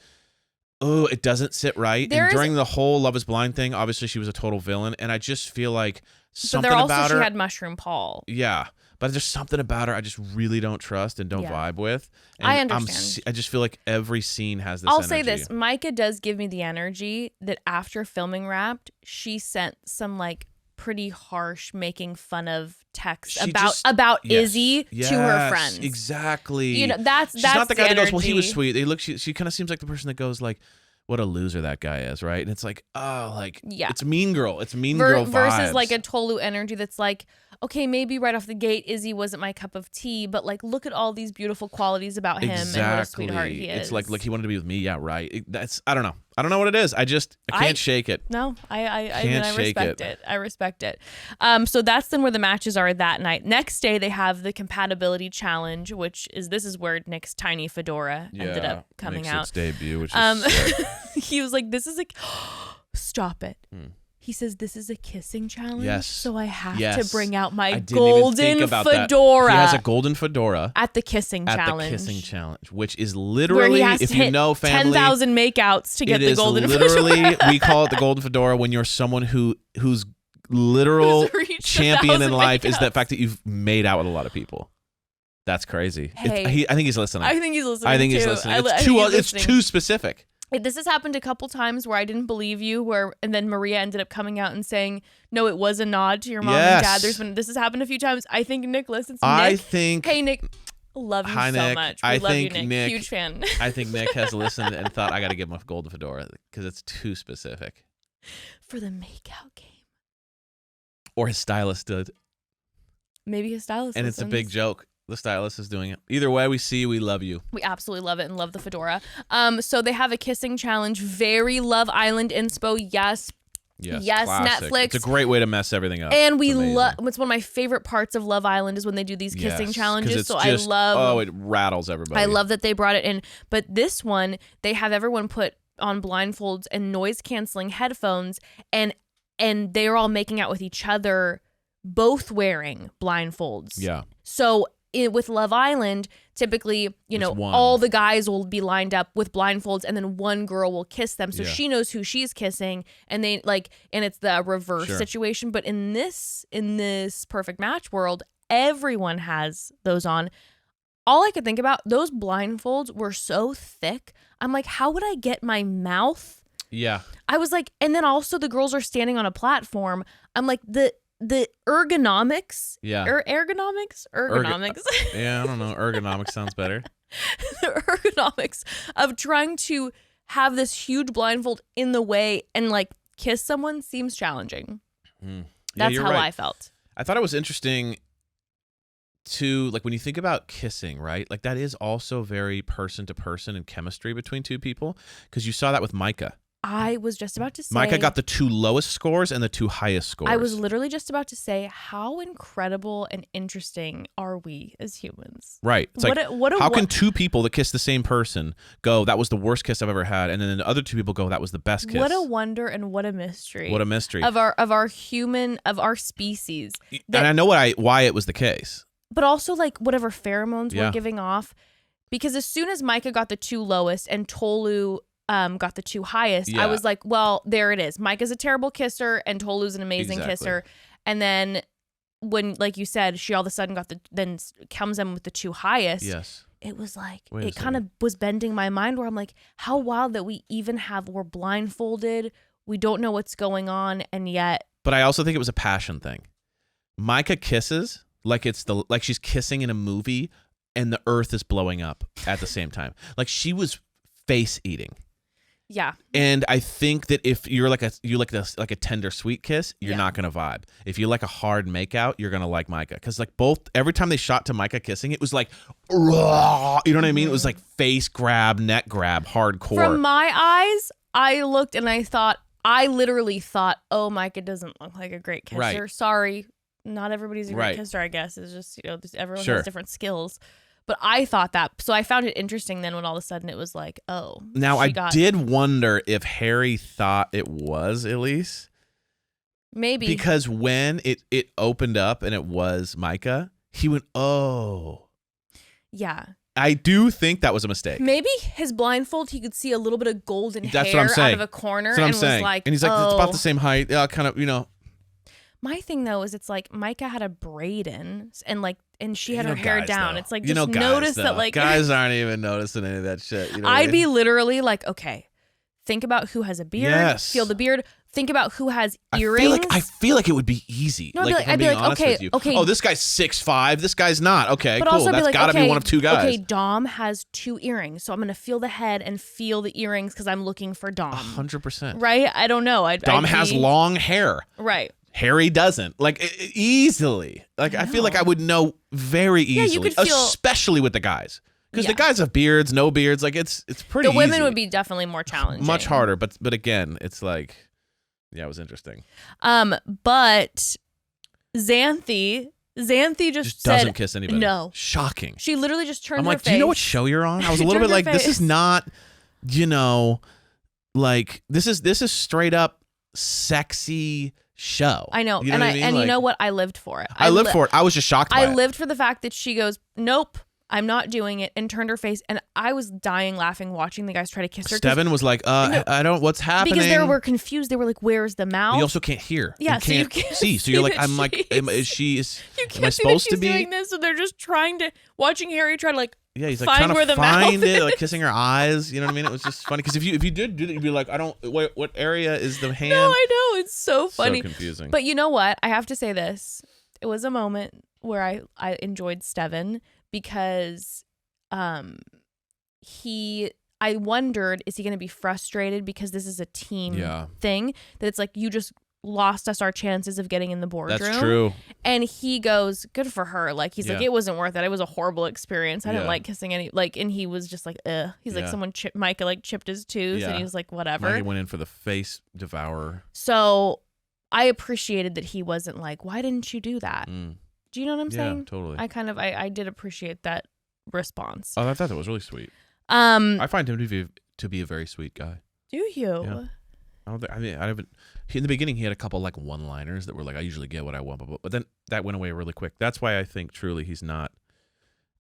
it doesn't sit right. During the whole Love is Blind thing, obviously she was a total villain, and I just feel like something about her. She had Mushroom Paul. Yeah, but there's something about her I just really don't trust and don't vibe with. And I understand. I just feel like every scene has this. I'll say this: Micah does give me the energy that after filming Wrapped, she sent some like pretty harsh making fun of texts about Izzy to her friends. Exactly. That's She's not the guy that goes, well, he was energy. sweet. She kind of seems like the person that goes like, what a loser that guy is, right? And it's like, it's Mean Girl. It's Mean Girl versus vibes. like a Tolu energy that's like, okay, maybe right off the gate, Izzy wasn't my cup of tea, but like, look at all these beautiful qualities about him and what a sweetheart he is. It's like he wanted to be with me. Yeah, right. I don't know. I don't know what it is. I can't shake it. No, I shake respect it. I respect it. So that's then where the matches are that night. Next day, they have the Compatibility Challenge, this is where Nick's tiny fedora ended up coming out. Its debut, which is he was like, this is stop it. He says, this is a kissing challenge. Yes. So I have to bring out my golden fedora. He has a golden fedora at the kissing challenge. At the kissing challenge, which is literally, if you know family, 10,000 makeouts to get the golden fedora. It is literally, we call it the golden fedora when you're someone whose literal champion in life is the fact that you've made out with a lot of people. That's crazy. Hey, I think he's listening. I think he's listening. It's too specific. This has happened a couple times where I didn't believe you, and then Maria ended up coming out and saying, no, it was a nod to your mom and dad. This has happened a few times. I think Nick listens. Hey, Nick, love you so much. We love you, Nick. Huge fan. I think Nick has listened and thought, I got to give him a golden fedora because it's too specific. For the makeout game. Or his stylist did. Maybe his stylist And listens. It's a big joke. The stylist is doing it. Either way, we love you. We absolutely love it and love the fedora. So they have a kissing challenge. Very Love Island inspo. Yes, classic. Netflix. It's a great way to mess everything up. And we love. It's one of my favorite parts of Love Island is when they do these kissing challenges. So I love. Oh, it rattles everybody. I love that they brought it in. But this one, they have everyone put on blindfolds and noise canceling headphones, and they're all making out with each other, both wearing blindfolds. Yeah. So. With Love Island, typically, all the guys will be lined up with blindfolds, and then one girl will kiss them, so she knows who she's kissing, and and it's the reverse situation. But in this perfect match world, everyone has those on. All I could think about, those blindfolds were so thick. I'm like, how would I get my mouth? Yeah. I was like, and then also the girls are standing on a platform. I'm like, the ergonomics. Yeah. Ergonomics. Yeah, I don't know. Ergonomics sounds better. The ergonomics of trying to have this huge blindfold in the way and like kiss someone seems challenging. That's how I felt. I thought it was interesting to, like, when you think about kissing, right? Like, that is also very person to person and chemistry between two people, because you saw that with Micah. I was just about to say... Micah got the 2 lowest scores and the 2 highest scores. I was literally just about to say, how incredible and interesting are we as humans? Right. It's how can 2 people that kiss the same person go, that was the worst kiss I've ever had, and then the other 2 people go, that was the best kiss? What a wonder and what a mystery. What a mystery. Of our species. And I know why it was the case. But also, like, whatever pheromones we're giving off. Because as soon as Micah got the 2 lowest and Tolu... got the 2 highest, I Yeah. was like, well, there it is. Micah's a terrible kisser and Tolu's an amazing kisser. And then when, like you said, she all of a sudden then comes in with the 2 highest. Yes. It was like, Wait a it kind of was bending my mind where I'm like, how wild that we're blindfolded. We don't know what's going on. And yet. But I also think it was a passion thing. Micah kisses like she's kissing in a movie and the earth is blowing up at the same time. Like she was face eating. Yeah. And I think that if you're like a tender sweet kiss, you're not gonna vibe. If you like a hard makeout, you're gonna like Micah. Because like every time they shot to Micah kissing, it was like, raw, you know what I mean? It was like face grab, neck grab, hardcore. From my eyes, I looked and I literally thought, oh, Micah doesn't look like a great kisser. Right. Sorry, not everybody's a great Right. kisser. I guess it's just everyone Sure. has different skills. But I thought that, so I found it interesting then when all of a sudden it was like, oh. Now I did wonder if Harry thought it was Elys. Maybe. Because when it opened up and it was Micah, he went, oh. Yeah. I do think that was a mistake. Maybe his blindfold, he could see a little bit of golden That's hair what I'm saying. out of a corner. That's what I'm and saying. was like, and he's like, it's about the same height. Yeah, kind of, you know. My thing though is it's like Micah had a braid in and she had her hair guys, down. though. It's like, you just know, notice guys, that like guys aren't even noticing any of that shit. You know what I I'd mean? be literally like, okay, think about who has a beard. Yes. Feel the beard. Think about who has earrings. I feel like it would be easy. No, like, I'd be if I'm like, being honest okay, with you. okay. Oh, this guy's 6'5". This guy's not. Okay, But cool. also be That's like, got to okay, be one of 2 guys. Okay, Dom has 2 earrings, so I'm gonna feel the head and feel the earrings because I'm looking for Dom. 100%. Right? I don't know. Dom has long hair. Right. Harry doesn't. Like easily. Like I feel like I would know very easily, you could feel, especially with the guys. Because the guys have beards, no beards. Like it's pretty The women easy. would be definitely more challenging. Much harder, but again, it's like, yeah, it was interesting. But Xanthi just said, doesn't kiss anybody. No. Shocking. She literally just turned I'm her like, face. do you know what show you're on? I was a little bit Turned like, her this is face. not, you know, like this is straight up sexy show. I know. You know what I mean? And Like, you know what? I lived for it. I lived for it. I was just shocked by it. I lived for the fact that she goes, nope, I'm not doing it, and turned her face. And I was dying laughing watching the guys try to kiss her. Stevan was like, I don't, what's happening? Because they were confused. They were like, where's the mouth? You also can't hear. Yeah, you can't, see. So you're like, I'm like, am I supposed to be doing this? So they're just watching Harry try to like, yeah, he's like find trying to where the find mouth it, like is. kissing her eyes. You know what I mean? It was just funny because if you did do it, you'd be like, I don't. What area is the hand? No, I know, it's so funny. So confusing. But you know what? I have to say this. It was a moment where I enjoyed Stevan because I wondered, is he going to be frustrated because this is a team thing? That it's like, you just lost us our chances of getting in the boardroom. That's true. And he goes, good for her. Like, he's like, it wasn't worth it. It was a horrible experience. I didn't like kissing any, like, and he was just like, ugh. He's like, Micah like chipped his tooth and he was like, whatever. Micah went in for the face devourer. So I appreciated that he wasn't like, why didn't you do that? Do you know what I'm saying? Yeah, totally. I did appreciate that response. Oh, I thought that was really sweet. I find him to be a very sweet guy. Do you? Yeah. I haven't. In the beginning, he had a couple like one-liners that were like, I usually get what I want, but then that went away really quick. That's why I think truly he's not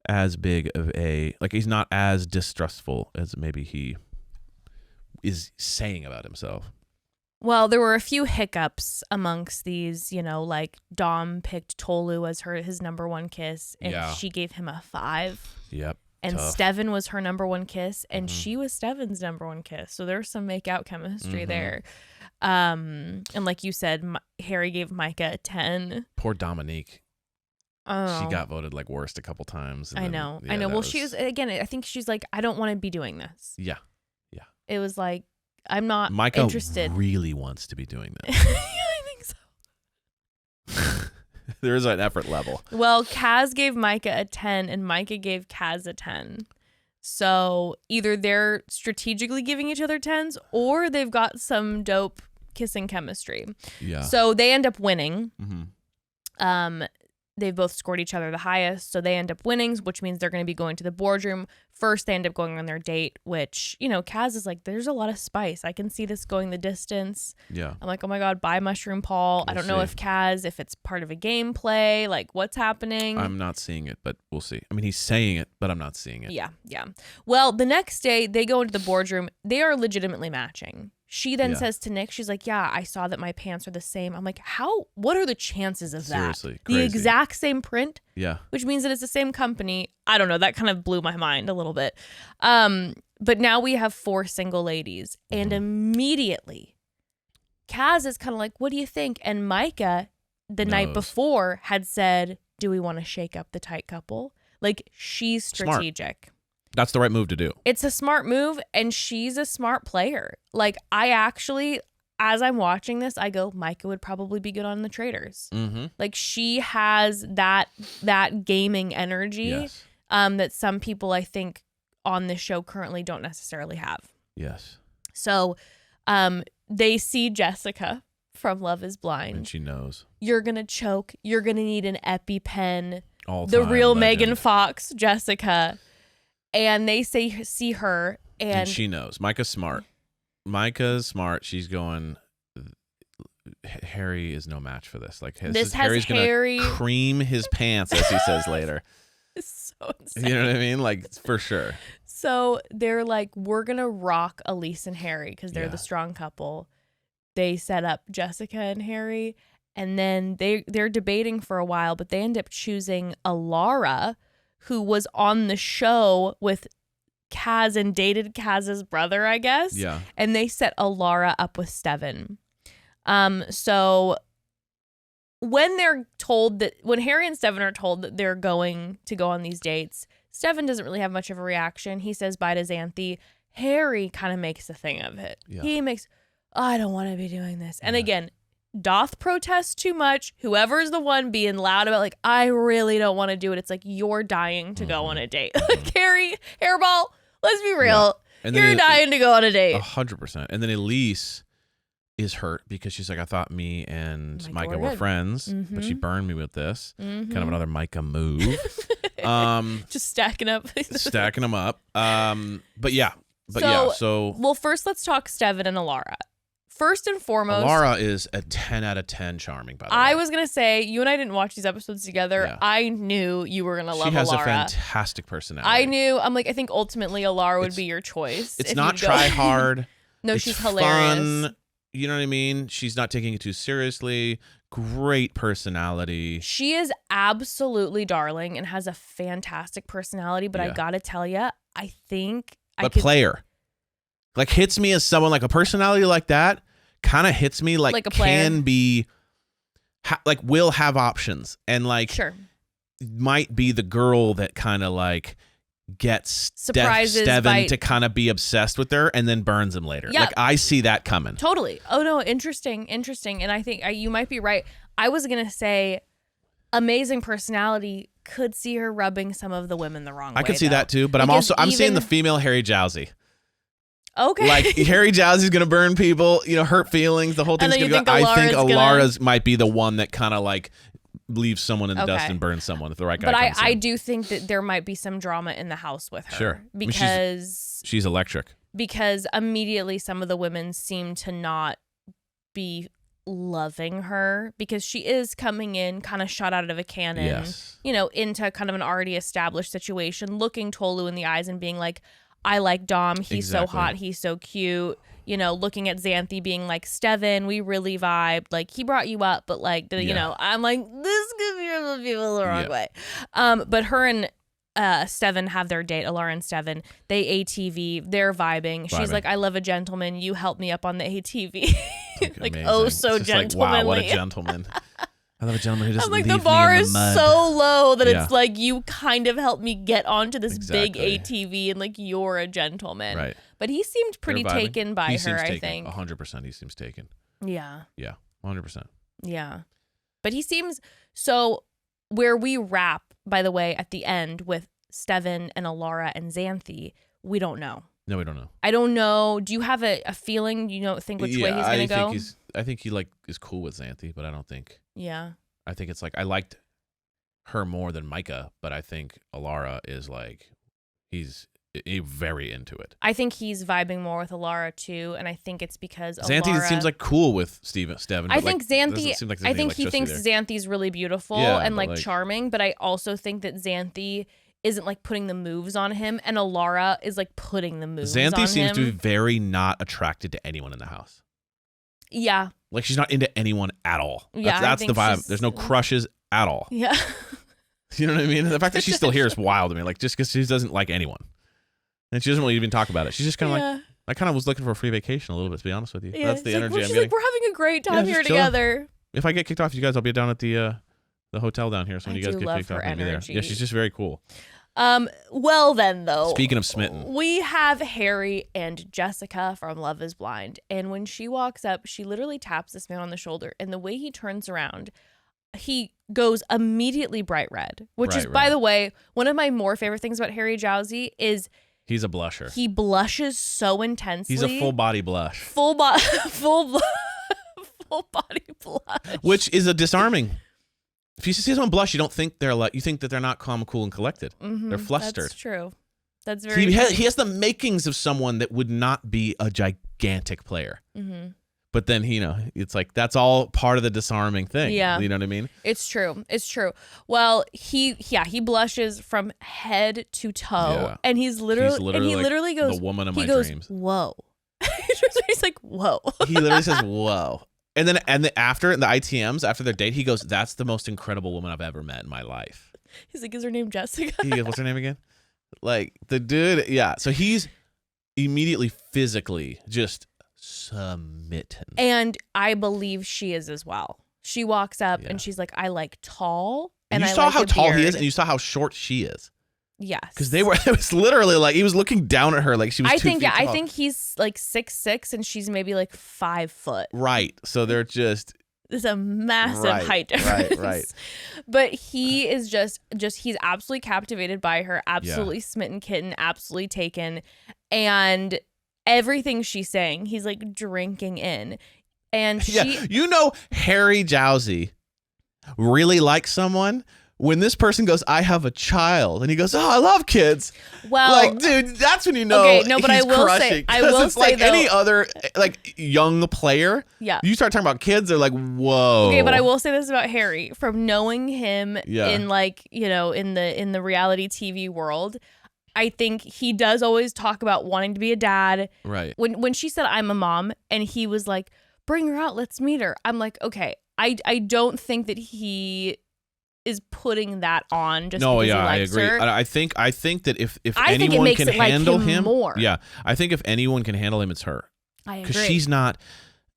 as big of he's not as distrustful as maybe he is saying about himself. Well, there were a few hiccups amongst these, like Dom picked Tolu as his number 1 kiss, and she gave him a 5. Yep. And tough. Stevan was her number 1 kiss, and she was Stevan's number 1 kiss. So there's some make-out chemistry there. And like you said, Harry gave Micah a 10. Poor Dominique. Oh. She got voted like worst a couple times. I know. Well, she was, again, I think she's like, I don't want to be doing this. Yeah. It was like, I'm not Micah interested. really wants to be doing that. I think so. There is an effort level. Well, Kaz gave Micah a 10 and Micah gave Kaz a 10. So either they're strategically giving each other 10s or they've got some dope kissing chemistry. Yeah. So they end up winning. They've both scored each other the highest. So they end up winning, which means they're going to be going to the boardroom first they end up going on their date, which, you know, Kaz is like, there's a lot of spice. I can see this going the distance. Yeah. I'm like, oh my God, bye Mushroom Paul. I don't know if Kaz, if it's part of a gameplay, like what's happening. I'm not seeing it, but we'll see. I mean, he's saying it, but I'm not seeing it. Yeah. Well, the next day they go into the boardroom. They are legitimately matching. She then says to Nick, she's like, yeah, I saw that my pants are the same. I'm like, what are the chances of that? Seriously, the crazy. exact same print? Yeah. Which means that it's the same company. I don't know. That kind of blew my mind a little bit. But now we have 4 single ladies. And immediately, Kaz is kind of like, what do you think? And Micah, the night before, had said, do we want to shake up the tight couple? Like, she's strategic. Smart. That's the right move to do. It's a smart move, and she's a smart player. Like, I actually, as I'm watching this, I go, Micah would probably be good on the traders. Mm-hmm. Like, she has that gaming energy that some people, I think, on this show currently don't necessarily have. Yes. So they see Jessica from Love is Blind. And she knows. You're going to choke. You're going to need an EpiPen. All-time real legend. Megan Fox, Jessica. And they see her, and she knows. Micah's smart. She's going, Harry is no match for this. Like, Harry's going to cream his pants, as he says later. It's so insane. You know what I mean? Like, for sure. So they're like, we're going to rock Elys and Harry because they're the strong couple. They set up Jessica and Harry, and then they're debating for a while, but they end up choosing Alara, who was on the show with Kaz and dated Kaz's brother, I guess. Yeah. And they set Alara up with Stevan. So when Harry and Stevan are told that they're going to go on these dates, Stevan doesn't really have much of a reaction. He says bye to Xanthi. Harry kind of makes a thing of it. Yeah. He makes, I don't want to be doing this. And again, doth protest too much. Whoever's the one being loud about, like, I really don't want to do it. It's like, you're dying to go on a date. Like, Harry, hairball, let's be real. Yeah. You're dying to go on a date. 100%. And then Elys is hurt because she's like, I thought me and Micah were friends, but she burned me with this. Kind of another Micah move. Just stacking up. Stacking them up. So well, first let's talk Stevan and Alara. First and foremost, Alara is a 10 out of 10 charming, by the way. I was going to say, you and I didn't watch these episodes together. Yeah. I knew you were going to love Alara. She has a fantastic personality. I think ultimately Alara would be your choice. It's not try hard. No, she's hilarious. Fun. You know what I mean? She's not taking it too seriously. Great personality. She is absolutely darling and has a fantastic personality, but I got to tell you, I think player. Like, hits me as someone, like, a personality like that kind of hits me like a player. Can be will have options, and like might be the girl that kind of like gets Stevan to kind of be obsessed with her and then burns him later. Like, I see that coming. Totally. Oh no, interesting. And I think you might be right. I was gonna say amazing personality, could see her rubbing some of the women the wrong way. I could see that too, but I'm seeing the female Harry Jowsey. Okay. Like, Harry Jowsey's gonna burn people, hurt feelings. The whole thing's gonna go. I think Alara's might be the one that kind of like leaves someone in the dust and burns someone if the right guy comes in. I do think that there might be some drama in the house with her. Sure. Because she's electric. Because immediately some of the women seem to not be loving her, because she is coming in kind of shot out of a cannon, into kind of an already established situation, looking Tolu in the eyes and being like, I like Dom. He's so hot. He's so cute. Looking at Xanthi being like, Stevan, we really vibed. Like, he brought you up, but like, I'm like, this could be rubbing people the wrong way. But her and Stevan have their date, Alara and Stevan. They ATV. They're vibing. She's like, I love a gentleman. You help me up on the ATV. Like, oh, so gentlemanly. Like, wow, what a gentleman. I love a gentleman who doesn't leave me in the bar mud. is so low that it's like, you kind of helped me get onto this big ATV, and like, you're a gentleman. Right. But he seemed pretty taken by her, I think. 100% he seems taken. Yeah. Yeah, 100%. Yeah. But he seems, so where we wrap, by the way, at the end with Stevan and Alara and Xanthi, we don't know. No, we don't know. I don't know. Do you have a feeling? You don't think which way he's going to go? I think he is cool with Xanthi, but I don't think. Yeah. I think it's like, I liked her more than Micah, but I think Alara is like, he's very into it. I think he's vibing more with Alara too, and I think it's because Xanthi seems like cool with Stevan. I think Xanthi. Like I think he thinks Xanthi's really beautiful and like charming, but I also think that Xanthi isn't like putting the moves on him, and Alara is like putting the moves on him. Xanthi seems to be very not attracted to anyone in the house. Yeah. Like she's not into anyone at all. Yeah, that's the vibe. There's no crushes at all. Yeah. You know what I mean? The fact that she's still here is wild to me. Like just because she doesn't like anyone. And she doesn't really even talk about it. She's just kind of like, I kind of was looking for a free vacation a little bit, to be honest with you. Yeah, That's the energy I'm she's getting. like, we're having a great time here together. If I get kicked off, you guys, I'll be down at the hotel down here. So when you guys get kicked off, I'll be there. Yeah, she's just very cool. Well then, though. Speaking of smitten. We have Harry and Jessica from Love is Blind. And when she walks up, she literally taps this man on the shoulder. And the way he turns around, he goes immediately bright red, which is, by the way, one of my more favorite things about Harry Jowsey is he's a blusher. He blushes so intensely. He's a full body blush. Full body blush. Which is a disarming. If you see someone blush, you don't think they're like, you think that they're not calm, cool, and collected. Mm-hmm. They're flustered. That's true. That's very true. He has the makings of someone that would not be a gigantic player. Mm-hmm. But then, it's like, that's all part of the disarming thing. Yeah. You know what I mean? It's true. It's true. Well, he blushes from head to toe. Yeah. And he literally goes, the woman of my dreams. Whoa. He's like, whoa. He literally says, whoa. And then after the ITMs, after their date, he goes, that's the most incredible woman I've ever met in my life. He's like, is her name Jessica? He goes, what's her name again? Like, the dude, yeah. So he's immediately physically just smitten. And I believe she is as well. She walks up and she's like, I like tall. And you saw how tall he is, and you saw how short she is. Yes. Because it was literally like, he was looking down at her like she was 2 feet tall. I think he's like 6'6" and she's maybe like 5 foot. Right. So they're just... There's a massive height difference. Right. But he is just he's absolutely captivated by her, absolutely smitten kitten, absolutely taken. And everything she's saying, he's like drinking in. And Harry Jowsey really likes someone when this person goes, I have a child, and he goes, oh, I love kids. Well, like, dude, that's when you know. Okay, no, but he's I will crushing. say, like though, any other like young player. Yeah, you start talking about kids, they're like, whoa. Okay, but I will say this about Harry, from knowing him in like in the reality TV world. I think he does always talk about wanting to be a dad. Right. When she said I'm a mom, and he was like, bring her out, let's meet her. I'm like, okay, I don't think that he is putting that on just because he likes her. I think that if anyone can handle him more. Yeah, I think if anyone can handle him, it's her. I agree. Because she's not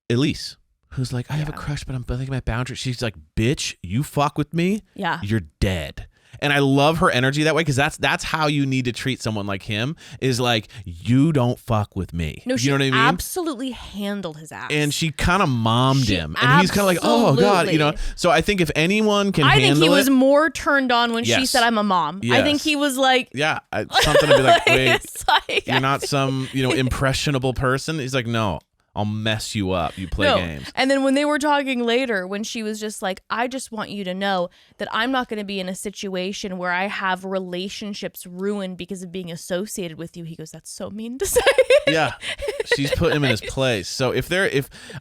Elys, who's like, I have a crush, but I'm thinking my boundaries. She's like, bitch, you fuck with me, you're dead. And I love her energy that way, because that's how you need to treat someone like him, is like, you don't fuck with me. No, you know what I mean? Absolutely handled his ass. And she kind of mommed him. And he's kind of like, oh, God, So I think if anyone can handle it. I think he was more turned on when she said, I'm a mom. Yes. I think he was like. Yeah, something to be like, wait, you're not some, impressionable person. He's like, no. I'll mess you up. You play games. And then when they were talking later, when she was just like, I just want you to know that I'm not going to be in a situation where I have relationships ruined because of being associated with you. He goes, that's so mean to say. Yeah. She's put him in his place. So if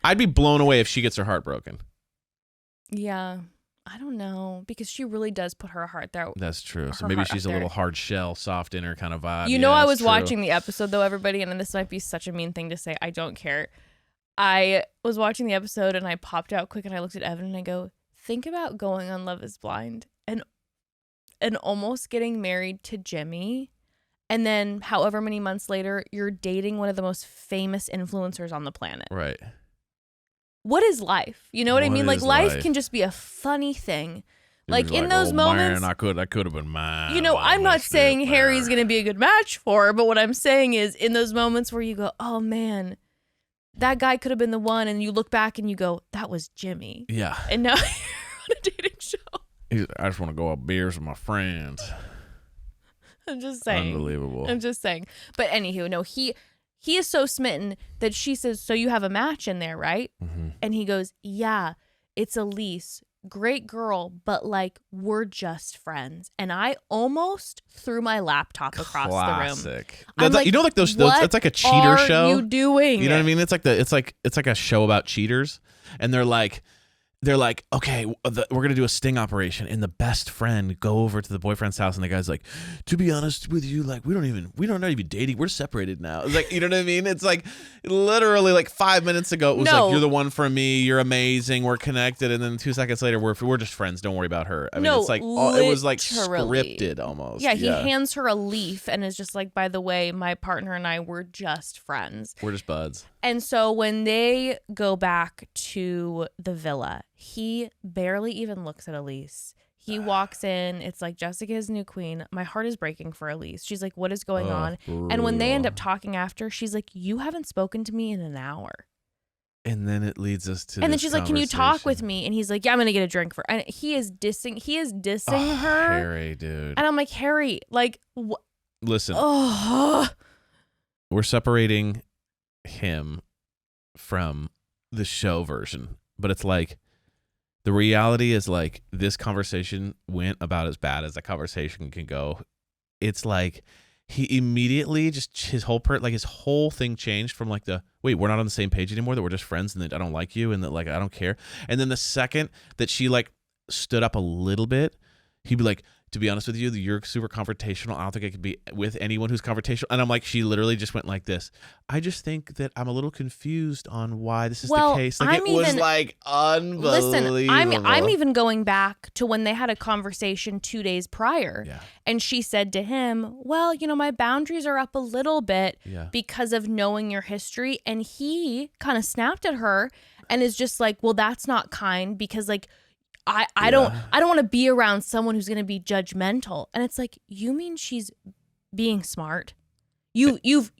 I'd be blown away if she gets her heart broken. Yeah. I don't know, because she really does put her heart there. That's true. So maybe she's a little hard shell, soft inner kind of vibe. I was watching the episode, though, everybody, and this might be such a mean thing to say. I don't care. I was watching the episode, and I popped out quick, and I looked at Evan, and I go, think about going on Love is Blind and almost getting married to Jimmy, and then however many months later, you're dating one of the most famous influencers on the planet. Right. What is life? You know what I mean? Like, life can just be a funny thing. Like, in those moments, man, I could have been mine. I'm not saying Harry's going to be a good match for her, but what I'm saying is, in those moments where you go, oh man, that guy could have been the one, and you look back and you go, that was Jimmy. Yeah. And now you're on a dating show. I just want to go out beers with my friends. I'm just saying. Unbelievable. I'm just saying. But anywho, no, he is so smitten that she says, so you have a match in there, right? Mm-hmm. And he goes, yeah, it's Elys. great girl, but like we're just friends. And I almost threw my laptop across the room. Classic. I'm like, you know, like those. what It's like a cheater are show. you doing? You know what I mean? It's like it's like a show about cheaters, and they're like, okay, we're gonna do a sting operation, and the best friend go over to the boyfriend's house, and the guy's like, to be honest with you, like we're not even dating, we're separated now. It's like, you know what I mean? It's like literally like 5 minutes ago it was like, you're the one for me, you're amazing, we're connected, and then 2 seconds later we're just friends, don't worry about her. I mean, it's like it was like scripted almost. Yeah, he hands her a leaf and is just like, by the way, my partner and I were just friends. We're just buds. And so when they go back to the villa, he barely even looks at Elys. He walks in. It's like, Jessica's new queen. My heart is breaking for Elys. She's like, what is going on? Brutal. And when they end up talking after, she's like, you haven't spoken to me in an hour. And then it leads us to and then she's like, can you talk with me? And he's like, yeah, I'm going to get a drink for her. And he is dissing her. Harry, dude. And I'm like, Harry, like, listen, oh. we're separating him from the show version, but it's like the reality is like this conversation went about as bad as a conversation can go. It's like he immediately just his whole thing changed from like wait, we're not on the same page anymore, that we're just friends and that I don't like you and that like I don't care. And then the second that she like stood up a little bit, he'd be like, to be honest with you, you're super confrontational. I don't think I could be with anyone who's confrontational. And I'm like, she literally just went like this. I just think that I'm a little confused on why this is the case. Like was like unbelievable. Listen, I'm even going back to when they had a conversation 2 days prior. Yeah. And she said to him, well, you know, my boundaries are up a little bit because of knowing your history. And he kind of snapped at her and is just like, well, that's not kind because like, I don't want to be around someone who's going to be judgmental. And it's like, you mean she's being smart? You've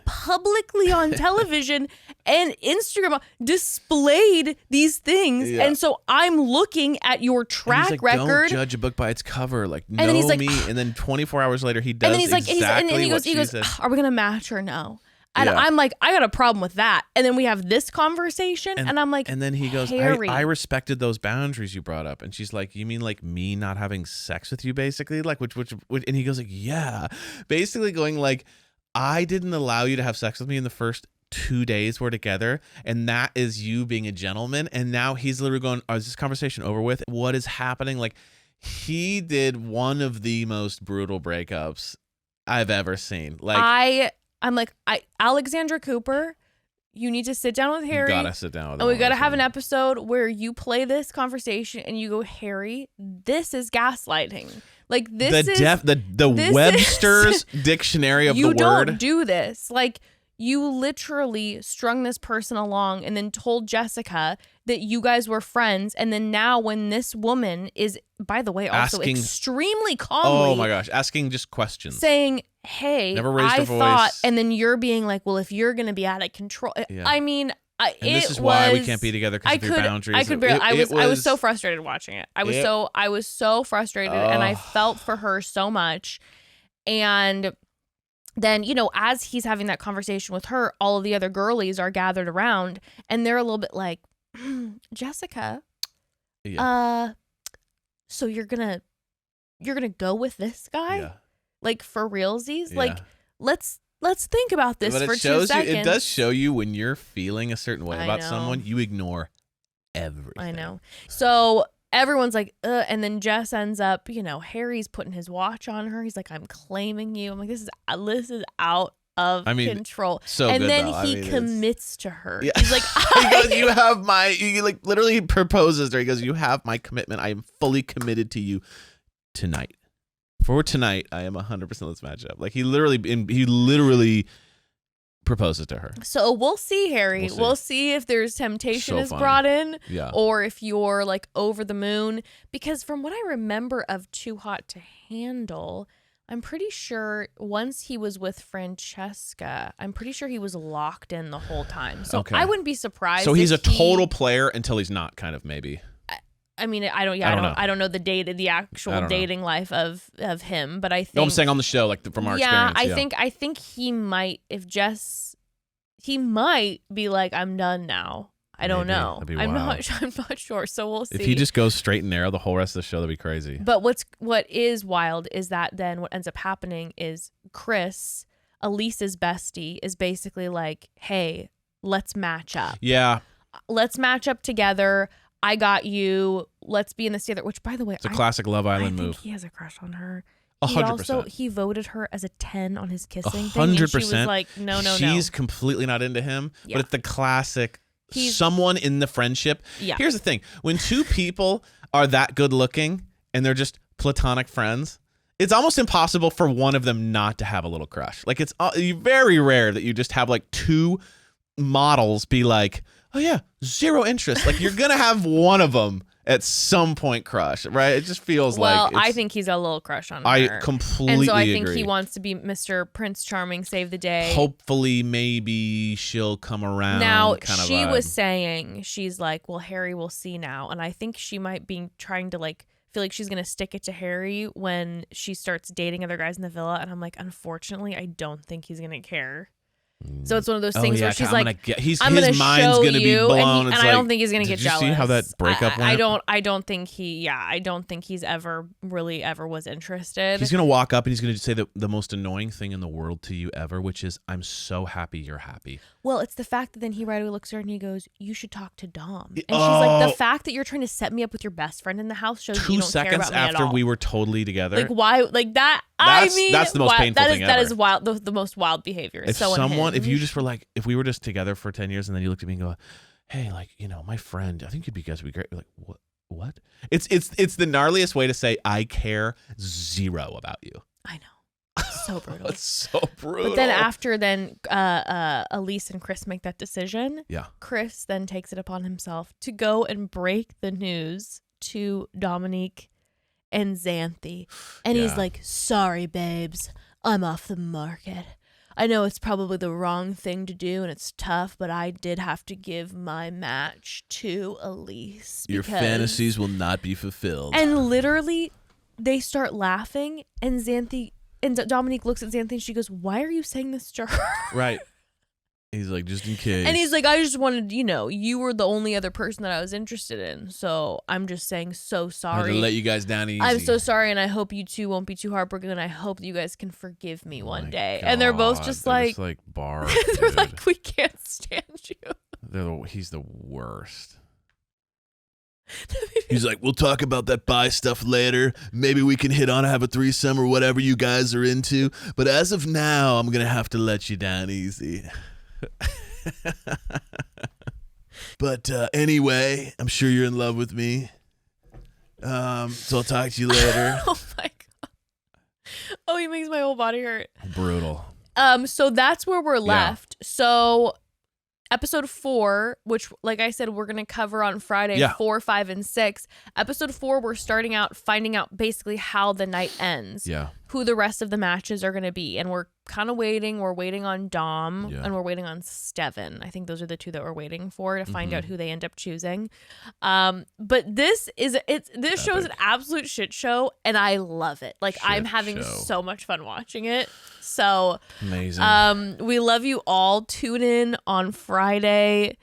publicly on television and Instagram displayed these things. Yeah. And so I'm looking at your track record. Don't judge a book by its cover. Like, and then he's like, me. And then 24 hours later, he does and then he's like, exactly what she said. Are we going to match or no? And I'm like, I got a problem with that. And then we have this conversation, and I'm like, and then he goes, I respected those boundaries you brought up. And she's like, you mean like me not having sex with you, basically? Like, which and he goes like, yeah, basically going like, I didn't allow you to have sex with me in the first 2 days we're together, and that is you being a gentleman. And now he's literally going, oh, is this conversation over with? What is happening? Like, he did one of the most brutal breakups I've ever seen. Like, I'm like, Alexandra Cooper, you need to sit down with Harry. You gotta sit down with him. And we gotta have an episode where you play this conversation and you go, Harry, this is gaslighting. Like this the Webster's dictionary of the word. You don't do this. Like you literally strung this person along and then told Jessica that you guys were friends. And then now when this woman is, by the way, also extremely calmly. Oh my gosh. Asking just questions. Saying, hey, never raised her voice. Thought, and then you're being like, well, if you're going to be out of control. Yeah. I mean, and this is why we can't be together because of your boundaries. I could barely. I was so frustrated watching it. I was so frustrated, and I felt for her so much. And then, you know, as he's having that conversation with her, all of the other girlies are gathered around, and they're a little bit like, Jessica, so you're gonna go with this guy? Yeah. Like for realsies? Yeah. Like let's think about this for 2 seconds. It does show you when you're feeling a certain way about someone, you ignore everything. I know. So everyone's like, and then Jess ends up, you know, Harry's putting his watch on her. He's like, I'm claiming you. I'm like, this is out of control. So and good, then though. he commits to her. Yeah. He's like, he goes, you have my, he like literally proposes to her. He goes, you have my commitment. I am fully committed to you tonight. For tonight, I am 100% let's match up. Like he literally proposes to her. So we'll see, Harry. We'll see if there's temptation is brought in, or if you're like over the moon. Because from what I remember of Too Hot to Handle, I'm pretty sure once he was with Francesca, I'm pretty sure he was locked in the whole time. So I wouldn't be surprised. So he's a total player until he's not, kind of, maybe. I mean, I don't know the actual dating life of him, but I think. No, I'm saying on the show, like from our experience. I think he might, he might be like, I'm done now. I don't Maybe. know. That'd be I'm wild. not sure. So we'll see. If he just goes straight and narrow the whole rest of the show, that'd be crazy. But what is wild is that then what ends up happening is Chris, Elise's bestie, is basically like, hey, let's match up. Yeah. Let's match up together. I got you. Let's be in this together. Which, by the way, It's a classic Love Island I move. think he has a crush on her. 100%. He voted her as a 10 on his kissing thing. And she was 100%. like, no. She's completely not into him. Yeah. But it's the classic someone in the friendship. Yeah. Here's the thing. When two people are that good looking and they're just platonic friends, it's almost impossible for one of them not to have a little crush. Like it's very rare that you just have like two models be like, oh yeah, zero interest. Like you're going to have one of them at some point crush, right? It just feels well, like I think he's got a little crush on her. I completely And so I agree. think he wants to be Mr. Prince Charming, save the day. Hopefully, maybe she'll come around. Now, kind of she vibe. was saying, she's like, well, Harry will see now. And I think she might be trying to like, feel like she's going to stick it to Harry when she starts dating other guys in the villa. And I'm like, unfortunately, I don't think he's going to care. So it's one of those things where she's like, his I'm going to mind's show gonna be you, blown. and It's I like, don't think he's going to get did you jealous. see how that breakup went? I don't think he's ever was interested. He's gonna walk up and he's gonna say the most annoying thing in the world to you ever, which is, "I'm so happy you're happy." Well, it's the fact that then he right away looks at her and he goes, "You should talk to Dom." And she's like, "The fact that you're trying to set me up with your best friend in the house shows that you don't care about me at all." 2 seconds after we were totally together. Like why? Like that? That's the most painful thing That ever. is wild. The most wild behavior. If So if you just were like, if we were just together for 10 years and then you looked at me and go, "Hey, like, my friend, I think you guys would be great." You're like, what? It's the gnarliest way to say I care zero about you. I know. So brutal. It's so brutal. But then after Elys and Chris make that decision, yeah, Chris then takes it upon himself to go and break the news to Dominique and Xanthi. And he's like, "Sorry, babes, I'm off the market. I know it's probably the wrong thing to do and it's tough, but I did have to give my match to Elys. Your fantasies will not be fulfilled." And literally, they start laughing, and Dominique looks at Xanthi and she goes, "Why are you saying this to her?" Right. He's like, "Just in case." And he's like, "I just wanted, you were the only other person that I was interested in. So I'm just saying so I had sorry. to let you guys down easy. I'm so sorry, and I hope you two won't be too heartbroken, and I hope that you guys can forgive me one day." And they're both just like, bar. they're like, "We can't stand you." He's the worst. He's like, "We'll talk about that bi stuff later. Maybe we can hit on have a threesome or whatever you guys are into. But as of now, I'm going to have to let you down easy." But anyway, I'm sure you're in love with me. So I'll talk to you later. Oh my god. Oh, he makes my whole body hurt. Brutal. So that's where we're left. So episode 4, which, like I said, we're going to cover on Friday, 4, 5, and 6. Episode 4, we're starting out finding out basically how the night ends. Yeah. Who the rest of the matches are going to be. And we're kind of waiting. We're waiting on Dom and we're waiting on Stevan. I think those are the two that we're waiting for to find out who they end up choosing. But this show's an absolute shit show, and I love it. Like, I'm having so much fun watching it. So amazing. We love you all. Tune in on Friday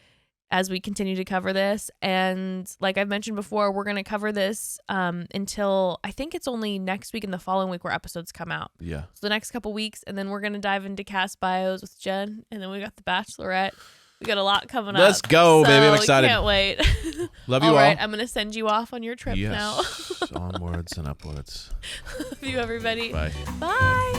as we continue to cover this. And like I've mentioned before, we're going to cover this until I think it's only next week and the following week where episodes come out. Yeah. So the next couple weeks, and then we're going to dive into cast bios with Jen, and then we got The Bachelorette. We got a lot coming up. Let's go, baby. I'm excited. Can't wait. Love you all. All right, I'm going to send you off on your trip now. Onwards and upwards. Love you, everybody. Bye. Bye.